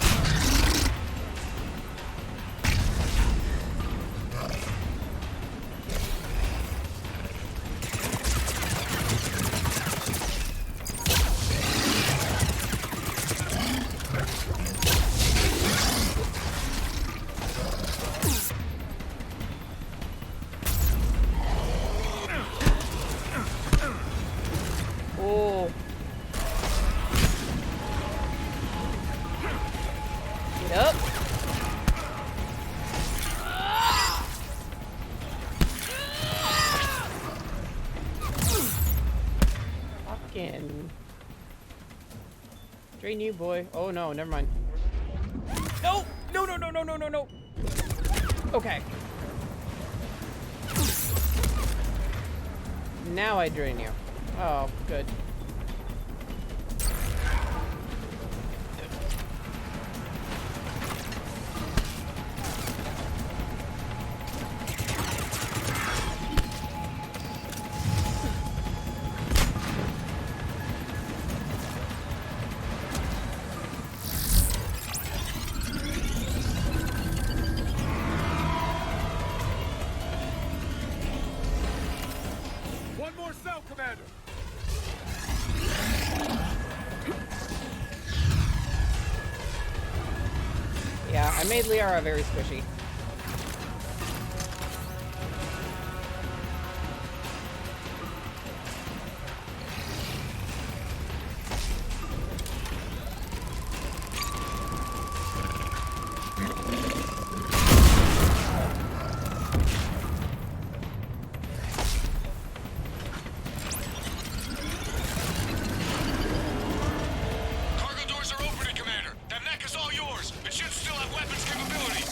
Oh. Get up. Fucking. Drain you, boy. Oh no, never mind. No! No, no, no, no, no, no, no! Okay. Now I drain you. Oh, good. One more cell, Commander. Yeah, I made Liara very squishy. Cargo doors are opening, Commander. That mech is all yours. It should still have weapons capability.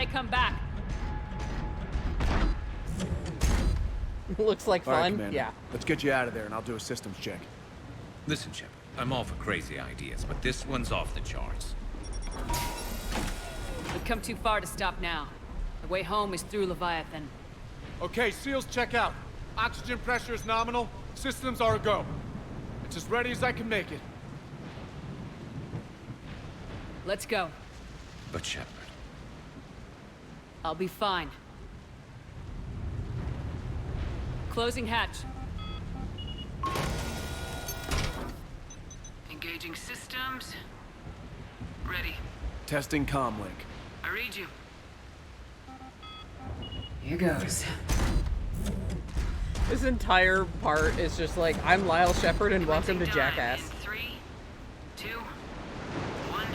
they come back. Looks like All right, fun. Commander. Yeah. Let's get you out of there and I'll do a systems check. Listen, Shepard, I'm all for crazy ideas, but this one's off the charts. We've come too far to stop now. The way home is through Leviathan. Okay, SEALs check out. Oxygen pressure is nominal. Systems are a go. It's as ready as I can make it. Let's go. But Shepard... I'll be fine. Closing hatch. Engaging systems. Ready. Testing comlink. I read you. Here goes. This entire part is just like, I'm Lyle Shepard and welcome to Jackass. 3, 2, 1.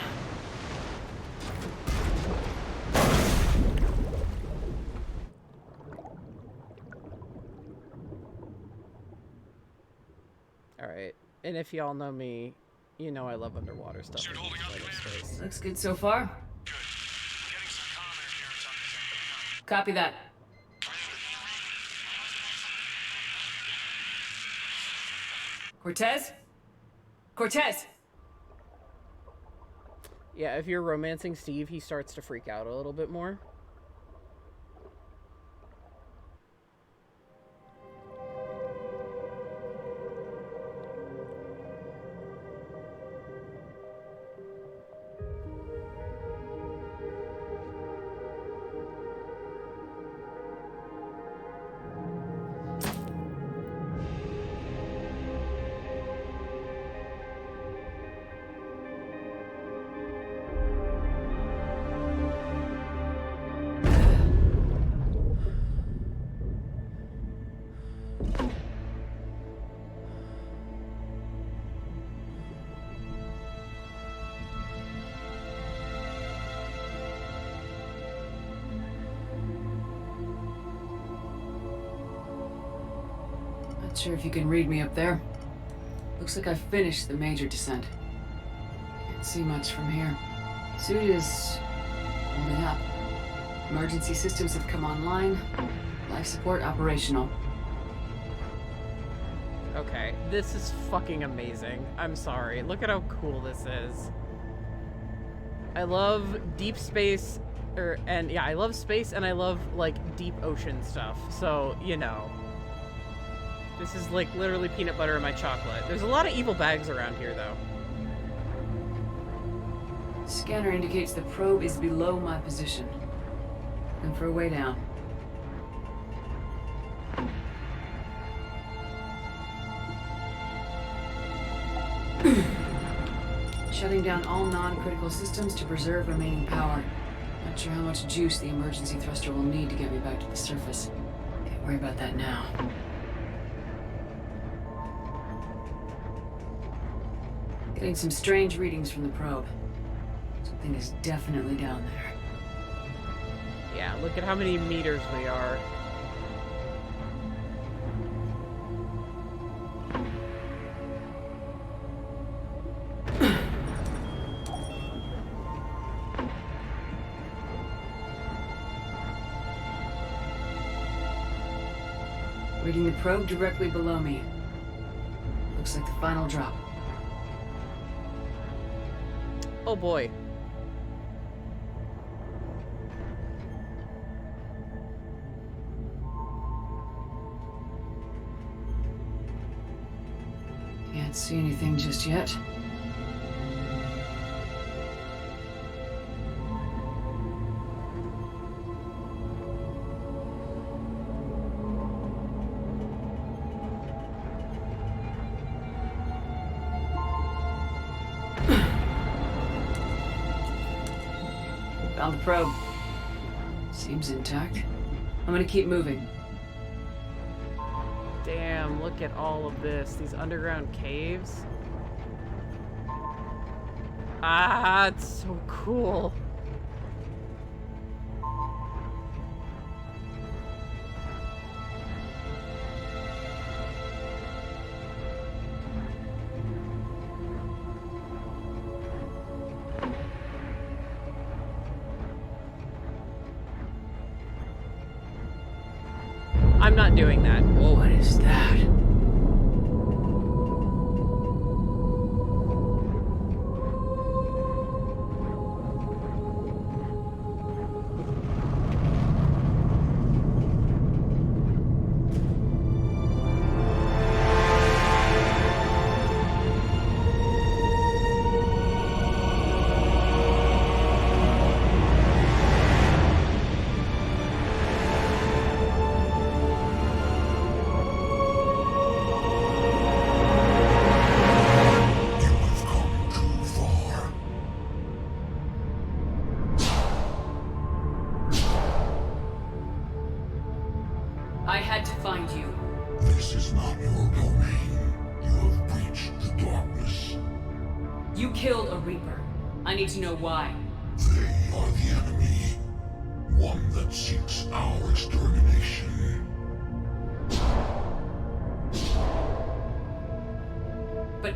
Alright. And if y'all know me, you know I love underwater stuff. Looks good so far. Copy that. Cortez? Cortez! Yeah, if you're romancing Steve, he starts to freak out a little bit more. Not sure if you can read me up there. Looks like I've finished the major descent. Can't see much from here. Suit is holding up. Emergency systems have come online. Life support operational. Okay, this is fucking amazing. I'm sorry. Look at how cool this is. I love deep space, I love space and I love, like, deep ocean stuff. So, you know. This is, like, literally peanut butter in my chocolate. There's a lot of evil bags around here, though. Scanner indicates the probe is below my position. Looking for a way down. Shutting down all non-critical systems to preserve remaining power. Not sure how much juice the emergency thruster will need to get me back to the surface. Can't worry about that now. Getting some strange readings from the probe. Something is definitely down there. Yeah, look at how many meters we are. Reading the probe directly below me. Looks like the final drop. Oh boy. Can't see anything just yet. Found the probe. Seems intact. I'm gonna keep moving. Damn, look at all of this. These underground caves. Ah, it's so cool. I'm not doing that. What is that? I had to find you. This is not your domain. You have breached the darkness. You killed a Reaper. I need to know why. They are the enemy. One that seeks our extermination. But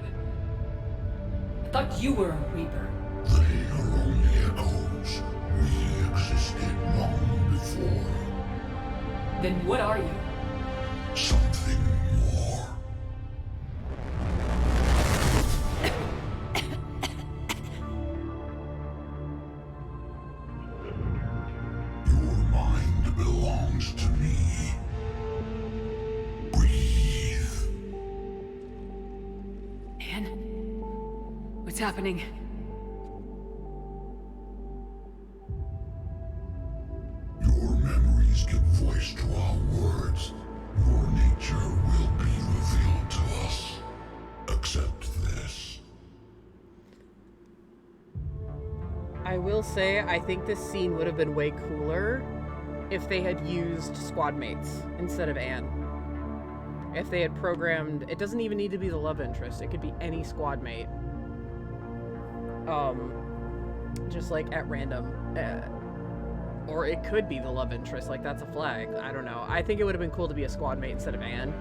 I thought you were a Reaper. They are only echoes. We existed long before. Then what are you? Something more. Your mind belongs to me. Breathe. Anne? What's happening? Your memories give voice to our words. Your nature will be revealed to us. Accept this. I will say, I think this scene would have been way cooler if they had used squad mates instead of Anne. If they had programmed, it doesn't even need to be the love interest, it could be any squad mate. Just like at random. Or it could be the love interest, like that's a flag. I don't know. I think it would have been cool to be a squad mate instead of Anne.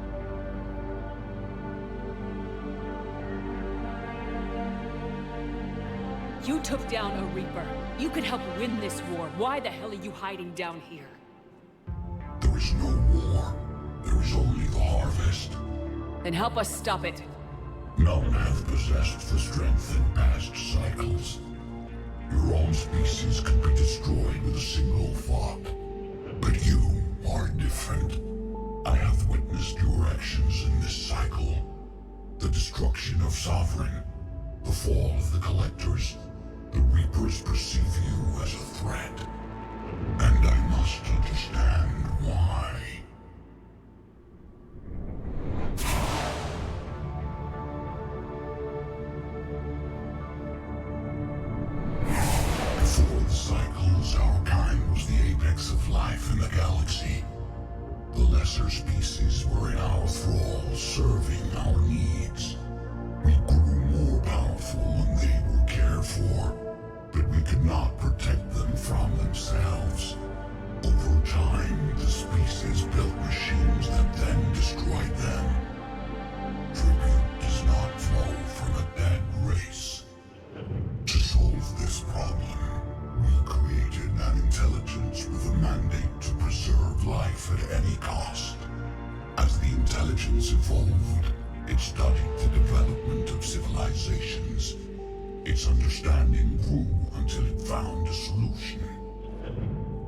You took down a Reaper. You could help win this war. Why the hell are you hiding down here? There is no war. There is only the harvest. Then help us stop it. None have possessed the strength in past cycles. Your own species could be destroyed with a single thought. But you are different. I have witnessed your actions in this cycle. The destruction of Sovereign, the fall of the Collectors. The Reapers perceive you as a threat. And I must understand why. Before the cycles, our kind was the apex of life in the galaxy. The lesser species were in our thrall, serving our needs. We grew more powerful when they were cared for, but we could not protect them from themselves. Over time, the species built machines that then destroyed them. Tribute does not flow from a dead race. To solve this problem, we created an intelligence with a mandate to preserve life at any cost. As the intelligence evolved, it studied the development of civilizations. Its understanding grew until it found a solution.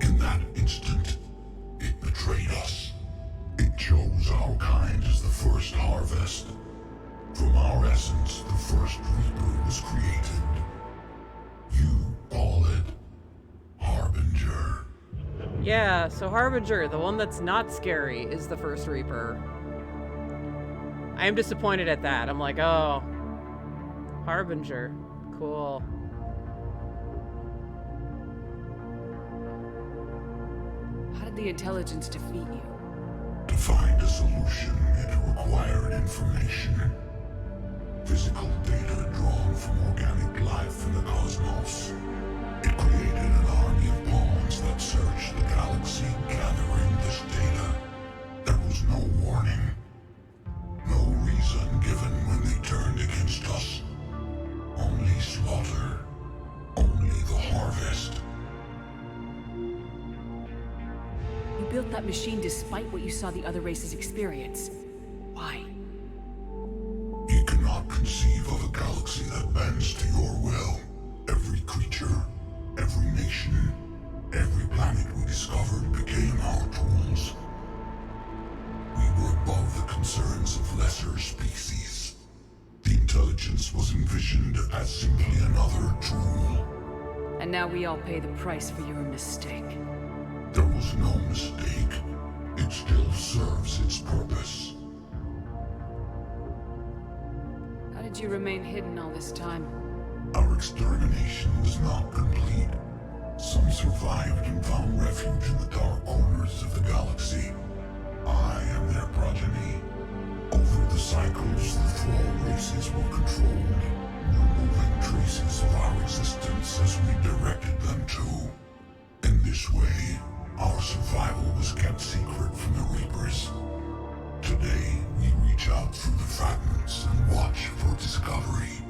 In that instant, it betrayed us. It chose our kind as the first harvest. From our essence, the first Reaper was created. You call it Harbinger. Yeah, so Harbinger, the one that's not scary, is the first Reaper. I am disappointed at that. I'm like, oh, Harbinger, cool. How did the intelligence defeat you? To find a solution, it required information. Physical data drawn from organic life in the cosmos. It created an army of pawns that searched the galaxy, gathering this data. There was no warning. No reason given when they turned against us. Only slaughter. Only the harvest. You built that machine despite what you saw the other races experience. Why? You cannot conceive of a galaxy that bends to your will. Every creature, every nation, every planet we discovered became our tools. We were above the concerns of lesser species. The intelligence was envisioned as simply another tool. And now we all pay the price for your mistake. There was no mistake. It still serves its purpose. How did you remain hidden all this time? Our extermination was not complete. Some survived and found refuge in the dark corners of the galaxy. I am their progeny. Over the cycles, the thrall races were controlled, removing traces of our existence as we directed them to. In this way, our survival was kept secret from the Reapers. Today, we reach out through the fragments and watch for discovery.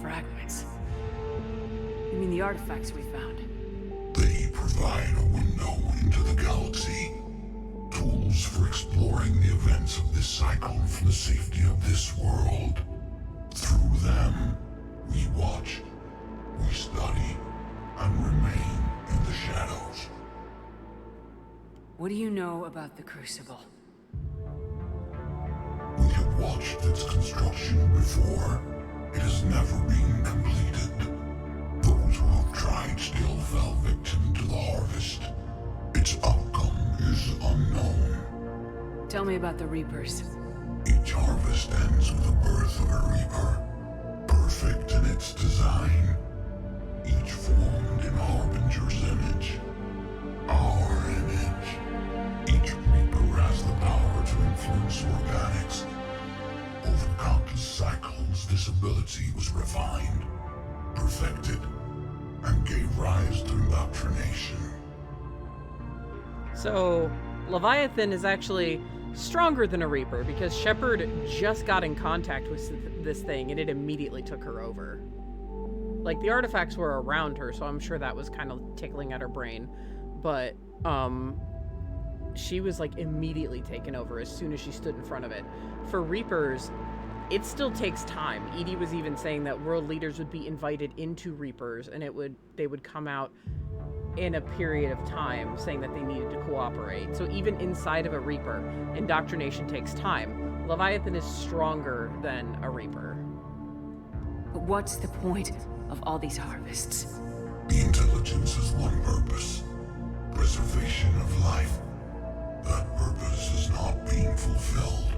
Fragments? You mean the artifacts we found? They provide a window into the galaxy. Tools for exploring the events of this cycle from the safety of this world. Through them, we watch, we study, and remain in the shadows. What do you know about the Crucible? We have watched its construction before. It has never been completed. Those who have tried still fell victim to the harvest. Its outcome is unknown. Tell me about the Reapers. Each harvest ends with the birth of a Reaper, perfect in its design, each formed in Harbinger's image, our image. Each Reaper has the power to influence organics. Over countless cycles, this ability was refined, perfected, and gave rise to indoctrination. So, Leviathan is actually stronger than a Reaper because Shepard just got in contact with this thing and it immediately took her over. Like, the artifacts were around her, so I'm sure that was kind of tickling at her brain. But, she was, like, immediately taken over as soon as she stood in front of it. For Reapers, it still takes time. Edie was even saying that world leaders would be invited into Reapers and they would come out in a period of time saying that they needed to cooperate. So even inside of a Reaper, indoctrination takes time. Leviathan is stronger than a Reaper. But what's the point of all these harvests? The intelligence has one purpose: preservation of life. That purpose is not being fulfilled.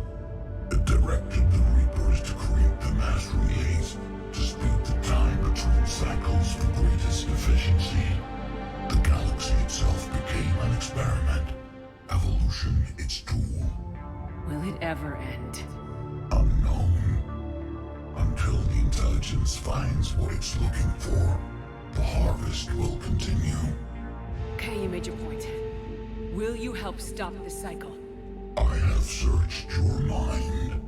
It directed the Reapers to create the mass relays to speed the time between cycles for greatest efficiency. The galaxy itself became an experiment. Evolution its tool. Will it ever end? Unknown. Until the intelligence finds what it's looking for, the harvest will continue. Okay, you made your point. Will you help stop the cycle? I have searched your mind.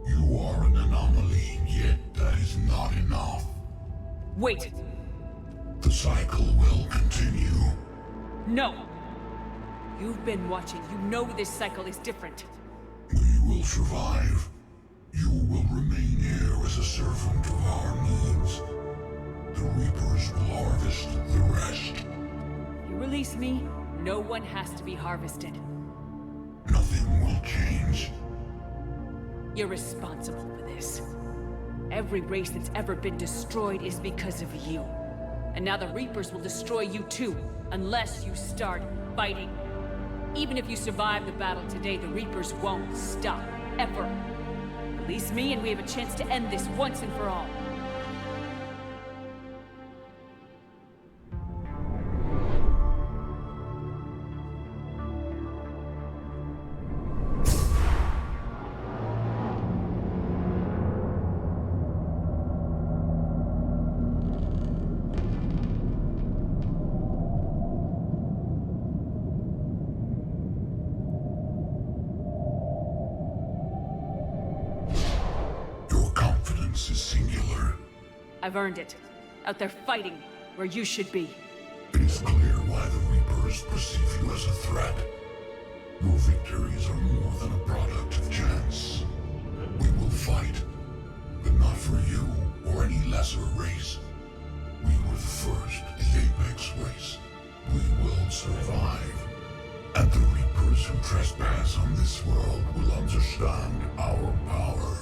You are an anomaly, yet that is not enough. Wait! The cycle will continue. No! You've been watching. You know this cycle is different. We will survive. You will remain here as a servant of our needs. The Reapers will harvest the rest. You release me, no one has to be harvested. Nothing will change. You're responsible for this. Every race that's ever been destroyed is because of you. And now the Reapers will destroy you too, unless you start fighting. Even if you survive the battle today, the Reapers won't stop, ever. Release me and we have a chance to end this once and for all. Is singular. I've earned it. Out there fighting, where you should be. It is clear why the Reaper Reapers perceive you as a threat. Your victories are more than a product of chance. We will fight, but not for you or any lesser race. We were the first, the Apex race. We will survive. And the Reapers who trespass on this world will understand our power.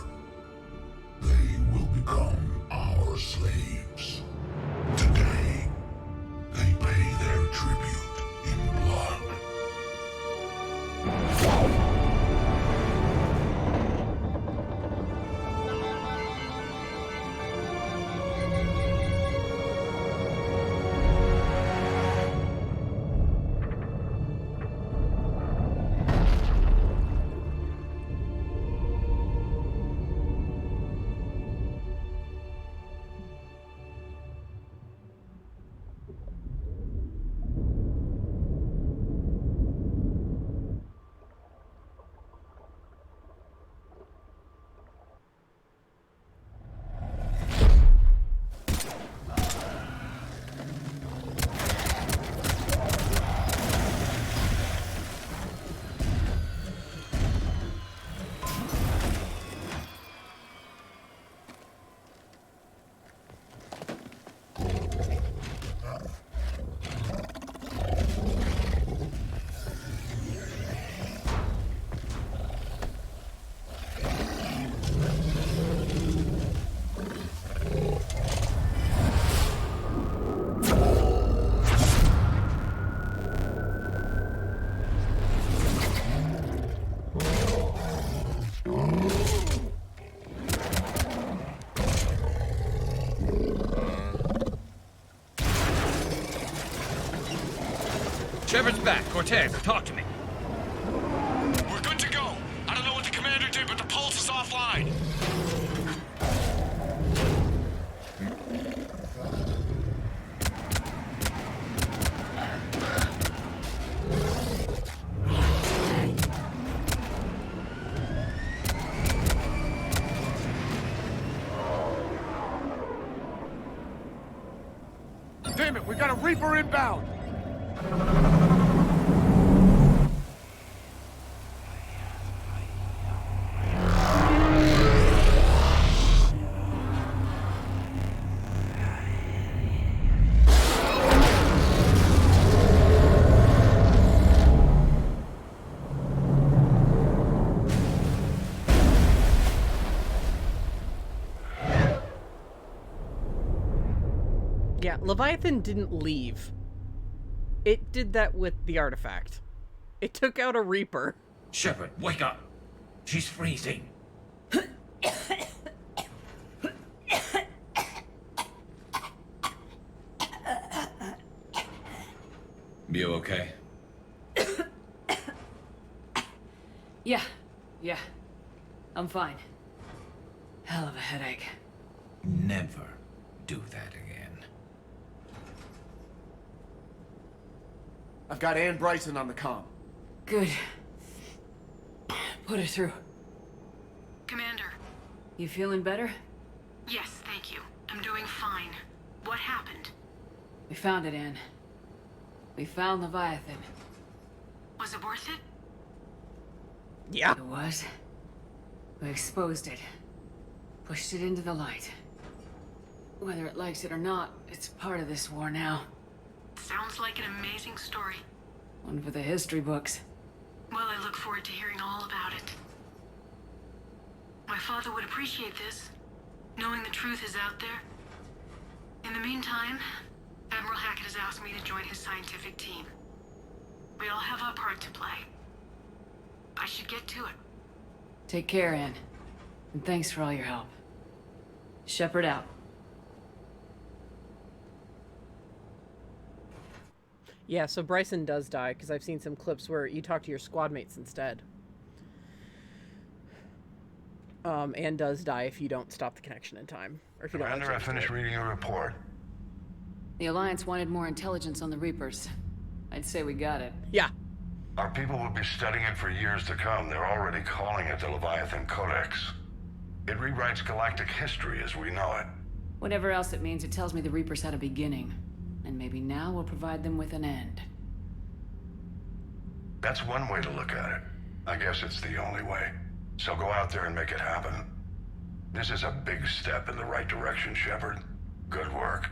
They will become our slaves. Today, they pay their tribute in blood. Shepard's back. Cortez, talk to me. We're good to go. I don't know what the commander did, but the pulse is offline. Damn it, we got a Reaper inbound! Yeah, Leviathan didn't leave. It did that with the artifact. It took out a Reaper. Shepard, wake up. She's freezing. You okay? Yeah. I'm fine. Hell of a headache. Never do that again. I've got Ann Bryson on the comm. Good. Put her through. Commander. You feeling better? Yes, thank you. I'm doing fine. What happened? We found it, Ann. We found Leviathan. Was it worth it? Yeah. It was. We exposed it. Pushed it into the light. Whether it likes it or not, it's part of this war now. Sounds like an amazing story. One for the history books. Well, I look forward to hearing all about it. My father would appreciate this, knowing the truth is out there. In the meantime, Admiral Hackett has asked me to join his scientific team. We all have our part to play. I should get to it. Take care, Ann. And thanks for all your help. Shepard out. Yeah, so Bryson does die, because I've seen some clips where you talk to your squad mates instead. Ann does die if you don't stop the connection in time. Or if you Commander, don't I finished reading your report. The Alliance wanted more intelligence on the Reapers. I'd say we got it. Yeah. Our people will be studying it for years to come. They're already calling it the Leviathan Codex. It rewrites galactic history as we know it. Whatever else it means, it tells me the Reapers had a beginning. And maybe now we'll provide them with an end. That's one way to look at it. I guess it's the only way. So go out there and make it happen. This is a big step in the right direction, Shepard. Good work.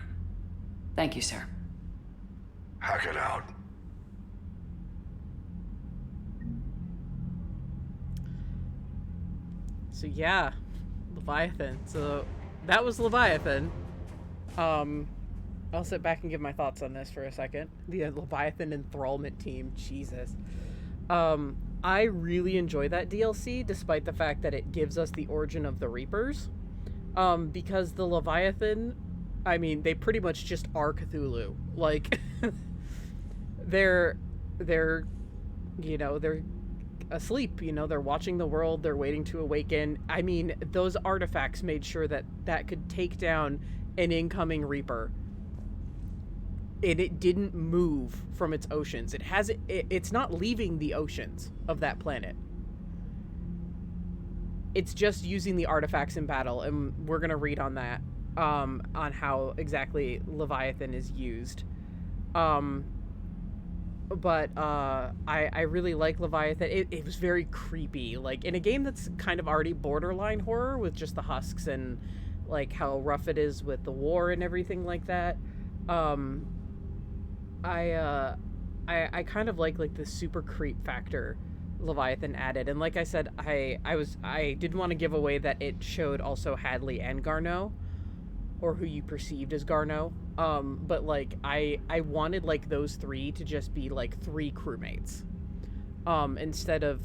Thank you, sir. Hack it out. So yeah, Leviathan. So that was Leviathan. I'll sit back and give my thoughts on this for a second. The Leviathan enthrallment team, Jesus. I really enjoy that DLC, despite the fact that it gives us the origin of the Reapers. Because the Leviathan, I mean, they pretty much just are Cthulhu. Like, they're you know, they're asleep, you know, they're watching the world, they're waiting to awaken. I mean, those artifacts made sure that that could take down an incoming Reaper. And it didn't move from its oceans. It's not leaving the oceans of that planet. It's just using the artifacts in battle, and we're gonna read on that, on how exactly Leviathan is used. But I really like Leviathan. It was very creepy, like in a game that's kind of already borderline horror with just the husks and like how rough it is with the war and everything like that. I kind of like the super creep factor Leviathan added, and like I said, I didn't want to give away that it showed also Hadley and Garneau, or who you perceived as Garneau. But like I wanted like those three to just be like three crewmates, instead of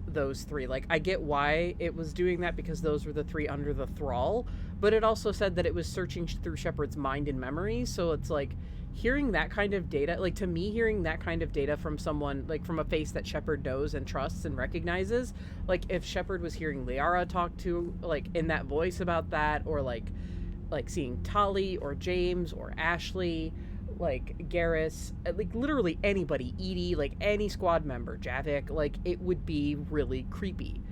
those three. Like, I get why it was doing that, because those were the three under the thrall, but it also said that it was searching through Shepard's mind and memory. So it's like, hearing that kind of data, like to me, hearing that kind of data from someone, like from a face that Shepard knows and trusts and recognizes, like if Shepard was hearing Liara talk to, like in that voice about that, or like seeing Tali or James or Ashley, like Garrus, like literally anybody, Edie, like any squad member, Javik, like it would be really creepy.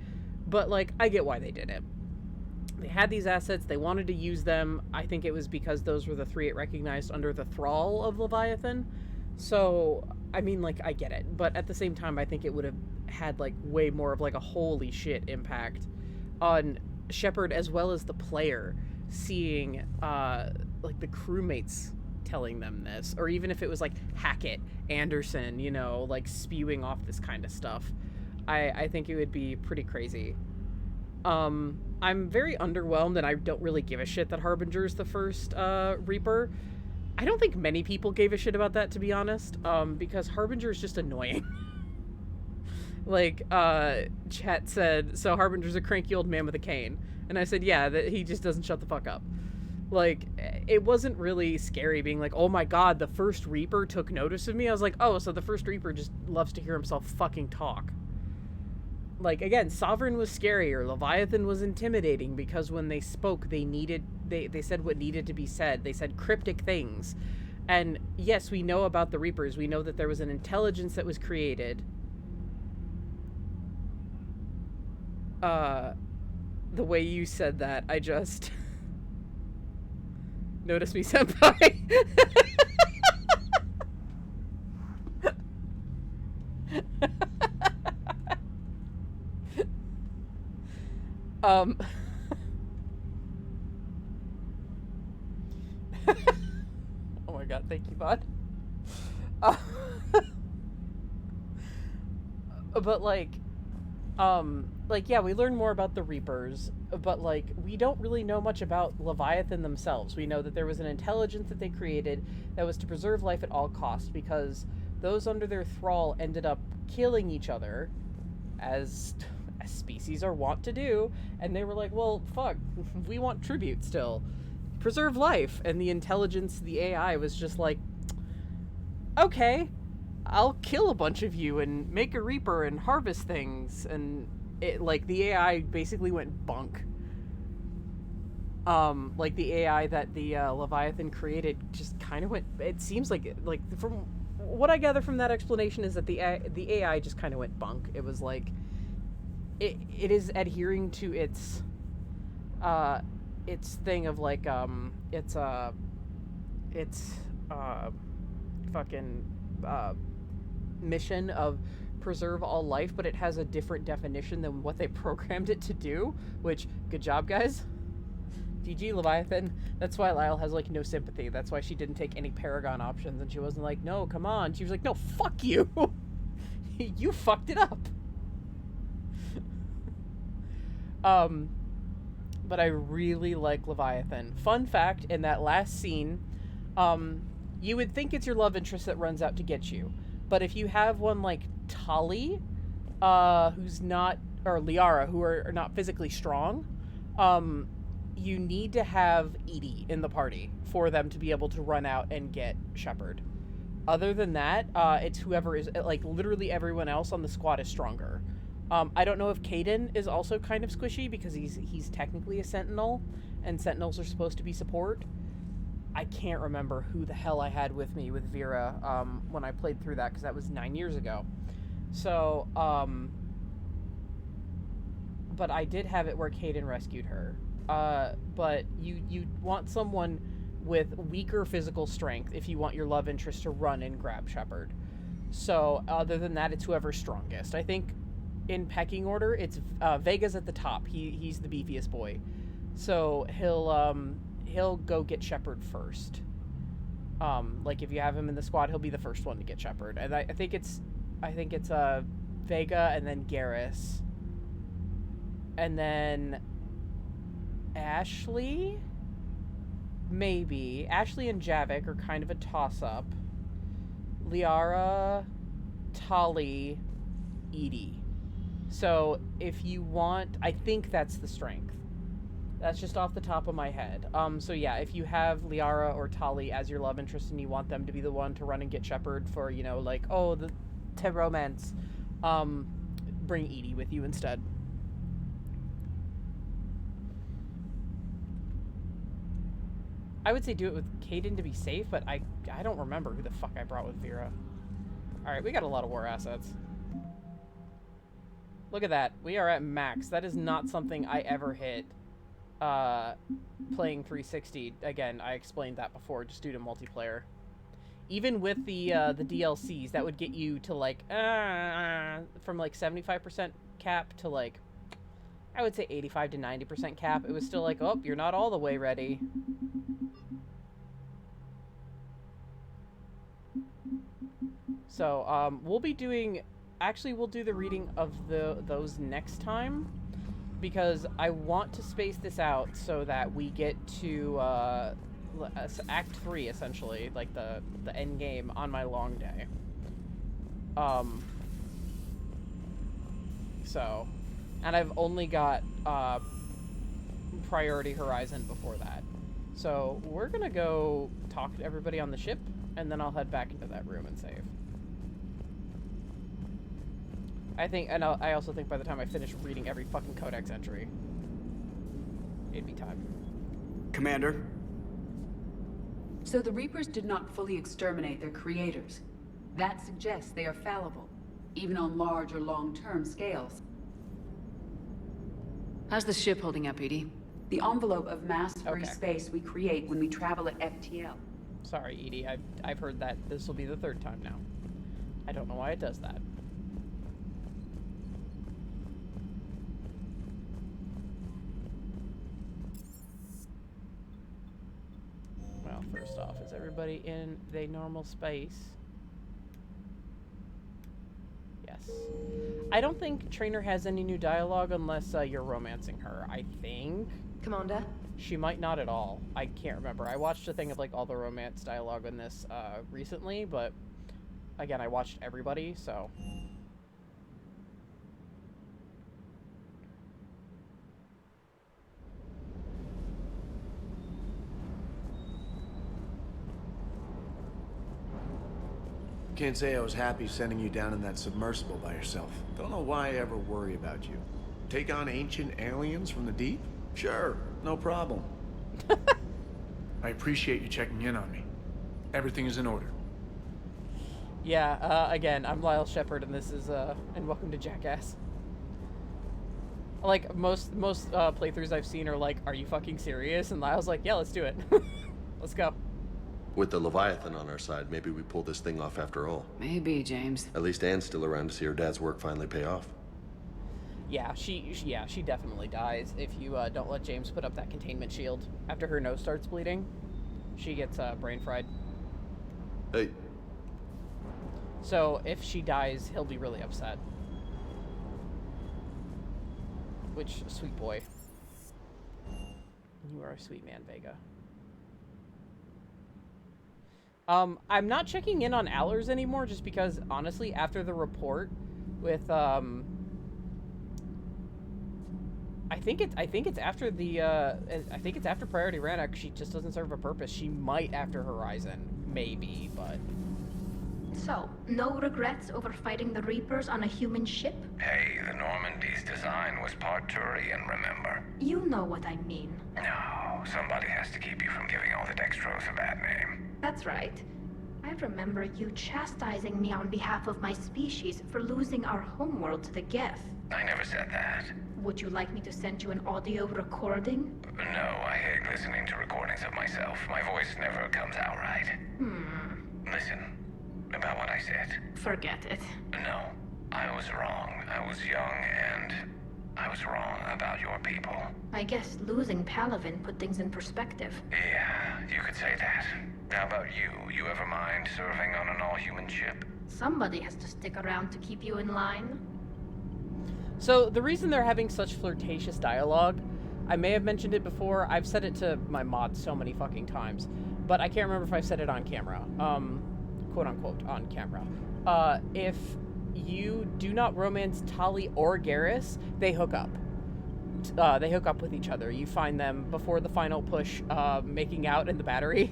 But like, I get why they did it. They had these assets, they wanted to use them. I think it was because those were the three it recognized under the thrall of Leviathan. So, I mean, like, I get it. But at the same time, I think it would have had, like, way more of, like, a holy shit impact on Shepard as well as the player, seeing, like, the crewmates telling them this. Or even if it was, like, Hackett, Anderson, you know, like, spewing off this kind of stuff. I think it would be pretty crazy. I'm very underwhelmed, and I don't really give a shit that Harbinger's the first Reaper. I don't think many people gave a shit about that, to be honest, because Harbinger's just annoying. Like, chat said, so Harbinger's a cranky old man with a cane. And I said, yeah, that he just doesn't shut the fuck up. Like, it wasn't really scary being like, oh my god, the first Reaper took notice of me. I was like, oh, so the first Reaper just loves to hear himself fucking talk. Like, again, Sovereign was scarier. Leviathan was intimidating because when they spoke, they said what needed to be said. They said cryptic things. And yes, we know about the Reapers. We know that there was an intelligence that was created. The way you said that, I just... Notice me, senpai. Oh my god, thank you, bud. But yeah, we learn more about the Reapers, but like, we don't really know much about Leviathan themselves. We know that there was an intelligence that they created that was to preserve life at all costs, because those under their thrall ended up killing each other, as species are wont to do, and they were like, well, fuck, we want tribute still. Preserve life. And the intelligence, the AI, was just like, okay, I'll kill a bunch of you and make a Reaper and harvest things. And it, like, the AI basically went bunk. Like, the AI that the Leviathan created just kind of went, it seems like from what I gather from that explanation is that the AI just kind of went bunk. It was like, it is adhering to its thing of like its fucking mission of preserve all life, but it has a different definition than what they programmed it to do, which, good job, guys. GG, Leviathan. That's why Lyle has, like, no sympathy. That's why she didn't take any Paragon options, and she wasn't like, no, come on. She was like, no, fuck you. You fucked it up. But I really like Leviathan. Fun fact, in that last scene, you would think it's your love interest that runs out to get you. But if you have one like Tali, who's not, or Liara, who are not physically strong, you need to have Edie in the party for them to be able to run out and get Shepard. Other than that, it's whoever is, like, literally everyone else on the squad is stronger. I don't know if Caden is also kind of squishy because he's technically a Sentinel, and Sentinels are supposed to be support. I can't remember who the hell I had with me with Vera when I played through that, because that was 9 years ago. So, but I did have it where Caden rescued her. But you want someone with weaker physical strength if you want your love interest to run and grab Shepard. So, other than that, it's whoever's strongest. I think in pecking order, it's Vega's at the top. He's the beefiest boy. So, he'll go get Shepard first. Like, if you have him in the squad, he'll be the first one to get Shepard. And I think it's Vega and then Garrus. And then Ashley? Maybe. Ashley and Javik are kind of a toss-up. Liara, Tali, Edie. So, if you want... I think that's the strength. That's just off the top of my head. So yeah, if you have Liara or Tali as your love interest and you want them to be the one to run and get Shepard for, you know, like, oh, the romance, bring Edie with you instead. I would say do it with Caden to be safe, but I don't remember who the fuck I brought with Vera. Alright, we got a lot of war assets. Look at that. We are at max. That is not something I ever hit playing 360. Again, I explained that before, just due to multiplayer. Even with the DLCs, that would get you to, like, from, like, 75% cap to, like, I would say 85 to 90% cap. It was still like, oh, you're not all the way ready. So, we'll be doing... Actually, we'll do the reading of those next time, because I want to space this out so that we get to Act 3, essentially, like the end game on my long day. So, and I've only got Priority Horizon before that. So we're gonna go talk to everybody on the ship, and then I'll head back into that room and save. I think, and I also think by the time I finish reading every fucking codex entry, it'd be time. Commander? So the Reapers did not fully exterminate their creators. That suggests they are fallible, even on large or long-term scales. How's the ship holding up, Edie? The envelope of mass-free space we create when we travel at FTL. Sorry, Edie. I've heard that this will be the third time now. I don't know why it does that. Well, first off, is everybody in the normal space? Yes. I don't think Trainer has any new dialogue unless you're romancing her, I think. Commander? She might not at all. I can't remember. I watched a thing of, like, all the romance dialogue in this recently, but again, I watched everybody, so... Can't say I was happy sending you down in that submersible by yourself. Don't know why I ever worry about you. Take on ancient aliens from the deep? Sure, no problem. I appreciate you checking in on me. Everything is in order. Yeah, again, I'm Lyle Shepard, and this is, and welcome to Jackass. Like, most playthroughs I've seen are like, are you fucking serious? And Lyle's like, yeah, let's do it. Let's go. With the Leviathan on our side, maybe we pull this thing off after all. Maybe, James. At least Anne's still around to see her dad's work finally pay off. Yeah, she definitely dies if you don't let James put up that containment shield. After her nose starts bleeding, she gets brain fried. Hey. So if she dies, he'll be really upset. Which, sweet boy. You are a sweet man, Vega. I'm not checking in on Allers anymore just because, honestly, after the report with, I think it's after the, I think it's after Priority Rannoch. She just doesn't serve a purpose. She might after Horizon. Maybe, but... So, no regrets over fighting the Reapers on a human ship? Hey, the Normandy's design was part Turian, remember? You know what I mean. No, somebody has to keep you from giving all the Dextros a bad name. That's right. I remember you chastising me on behalf of my species for losing our homeworld to the Geth. I never said that. Would you like me to send you an audio recording? No, I hate listening to recordings of myself. My voice never comes out right. Listen, about what I said. Forget it. No, I was wrong. I was young and I was wrong about your people. I guess losing Palavin put things in perspective. Yeah, you could say that. How about you? You ever mind serving on an all-human ship? Somebody has to stick around to keep you in line. So the reason they're having such flirtatious dialogue, I may have mentioned it before. I've said it to my mod so many fucking times, but I can't remember if I said it on camera. Quote unquote on camera. If you do not romance Tali or Garrus, they hook up. They hook up with each other. You find them before the final push, making out in the battery.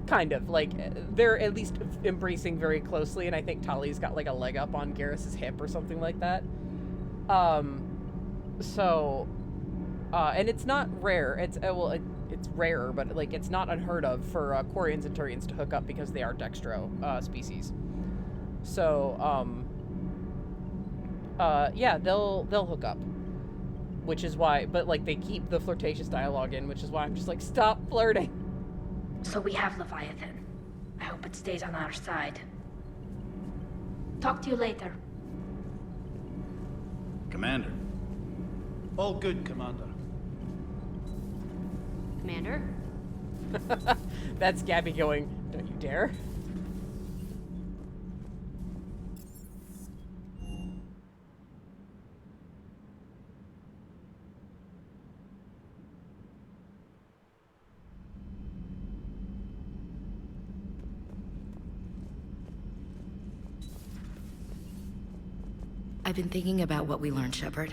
Kind of. Like, they're at least embracing very closely, and I think Tali's got, like, a leg up on Garrus's hip or something like that. And it's not rare. It's, it's rarer, but, like, it's not unheard of for Quarians and Turians to hook up because they are Dextro species. So, yeah, they'll hook up. Which is why, but, like, they keep the flirtatious dialogue in, which is why I'm just like, stop flirting. So we have Leviathan. I hope it stays on our side. Talk to you later. Commander. All good, Commander. Commander? That's Gabby going, don't you dare. I've been thinking about what we learned, Shepard.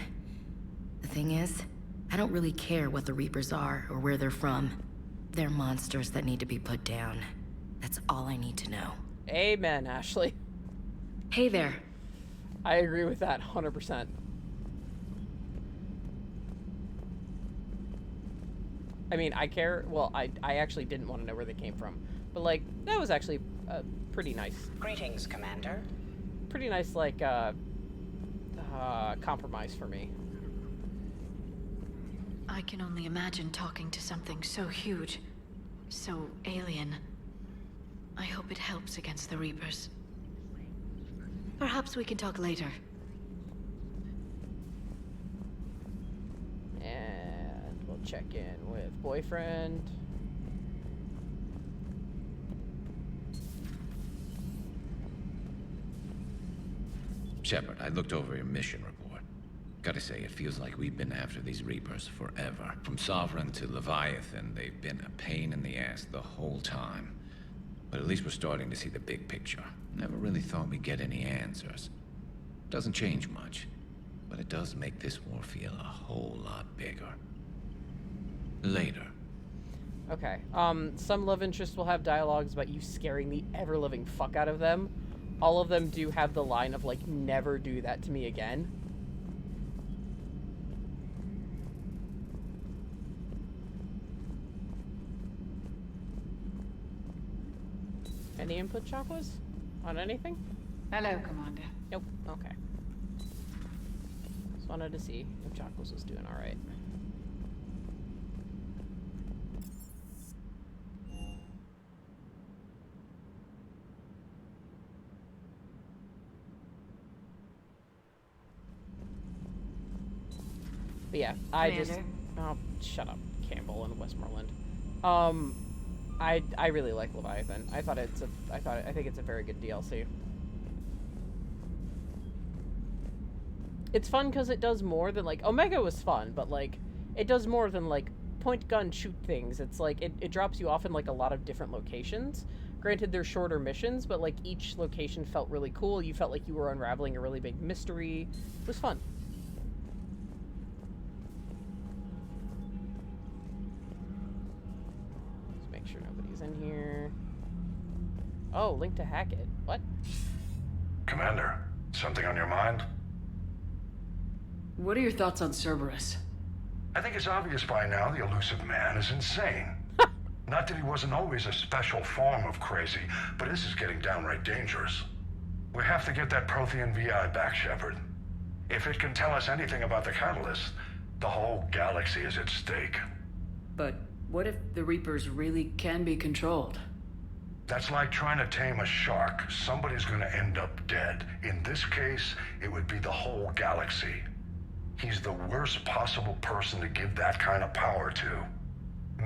The thing is, I don't really care what the Reapers are or where they're from. They're monsters that need to be put down. That's all I need to know. Amen, Ashley. Hey there. I agree with that 100%. I mean, I care. Well, I actually didn't want to know where they came from. But, like, that was actually pretty nice. Greetings, Commander. Pretty nice, like, compromise for me. I can only imagine talking to something so huge, so alien. I hope it helps against the Reapers. Perhaps we can talk later. And we'll check in with boyfriend. Shepard, I looked over your mission report. Gotta say, it feels like we've been after these Reapers forever. From Sovereign to Leviathan, they've been a pain in the ass the whole time. But at least we're starting to see the big picture. Never really thought we'd get any answers. Doesn't change much, but it does make this war feel a whole lot bigger. Later. Okay. Some love interests will have dialogues about you scaring the ever-living fuck out of them. All of them do have the line of, like, never do that to me again. Any input, Chakwas? On anything? Hello, Commander. Nope. Okay. Just wanted to see if Chakwas was doing alright. But yeah, I just... Commander. Oh, shut up, Campbell and Westmoreland. I really like Leviathan. I think it's a very good DLC. It's fun because it does more than, like, Omega was fun, but, like, it does more than, like, point gun shoot things. It's like, it drops you off in, like, a lot of different locations. Granted, they're shorter missions, but, like, each location felt really cool. You felt like you were unraveling a really big mystery. It was fun. Let's make sure nobody's in here. Oh, link to Hackett. What? Commander, something on your mind? What are your thoughts on Cerberus? I think it's obvious by now the elusive man is insane. Not that he wasn't always a special form of crazy, but this is getting downright dangerous. We have to get that Prothean VI back, Shepard. If it can tell us anything about the catalyst, the whole galaxy is at stake. But what if the Reapers really can be controlled? That's like trying to tame a shark. Somebody's gonna end up dead. In this case, it would be the whole galaxy. He's the worst possible person to give that kind of power to.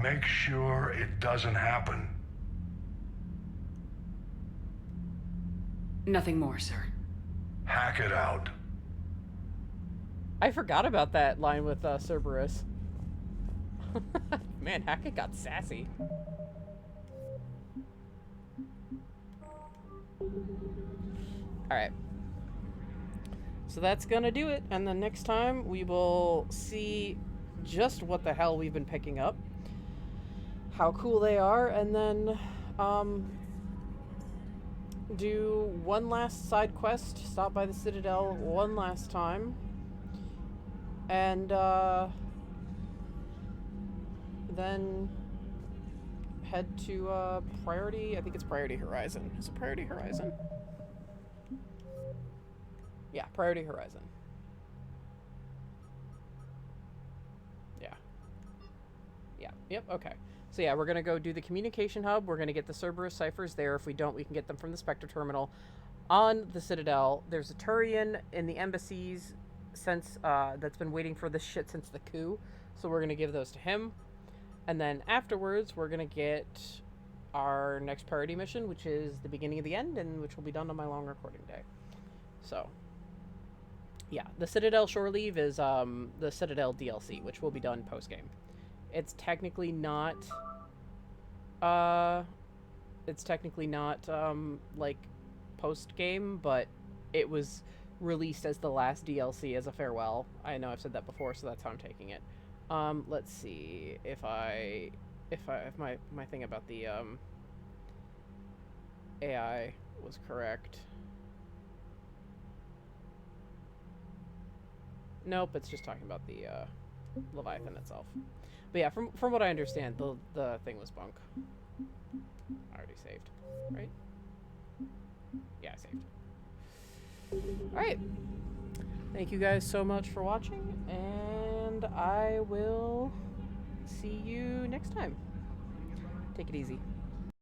Make sure it doesn't happen. Nothing more, sir. Hack it out. I forgot about that line with Cerberus. Man, Hackett got sassy. Alright. So that's gonna do it, and then next time we will see just what the hell we've been picking up, how cool they are, and then do one last side quest, stop by the Citadel one last time, and then head to Priority, I think it's Priority Horizon. Is it Priority Horizon? Yeah, Priority Horizon. Yeah. Yeah, yep, okay. So yeah, we're going to go do the communication hub. We're going to get the Cerberus ciphers there. If we don't, we can get them from the Spectre terminal. On the Citadel, there's a Turian in the embassies since that's been waiting for this shit since the coup. So we're going to give those to him. And then afterwards, we're going to get our next priority mission, which is the beginning of the end, and which will be done on my long recording day. So... yeah, the Citadel Shore Leave is the Citadel DLC, which will be done post-game. It's technically not like post-game, but it was released as the last DLC as a farewell. I know I've said that before, so that's how I'm taking it. Let's see if my thing about the AI was correct. Nope, it's just talking about the Leviathan itself. But yeah, from what I understand, the thing was bunk. I already saved, right? Yeah, I saved. Alright. Thank you guys so much for watching, and I will see you next time. Take it easy.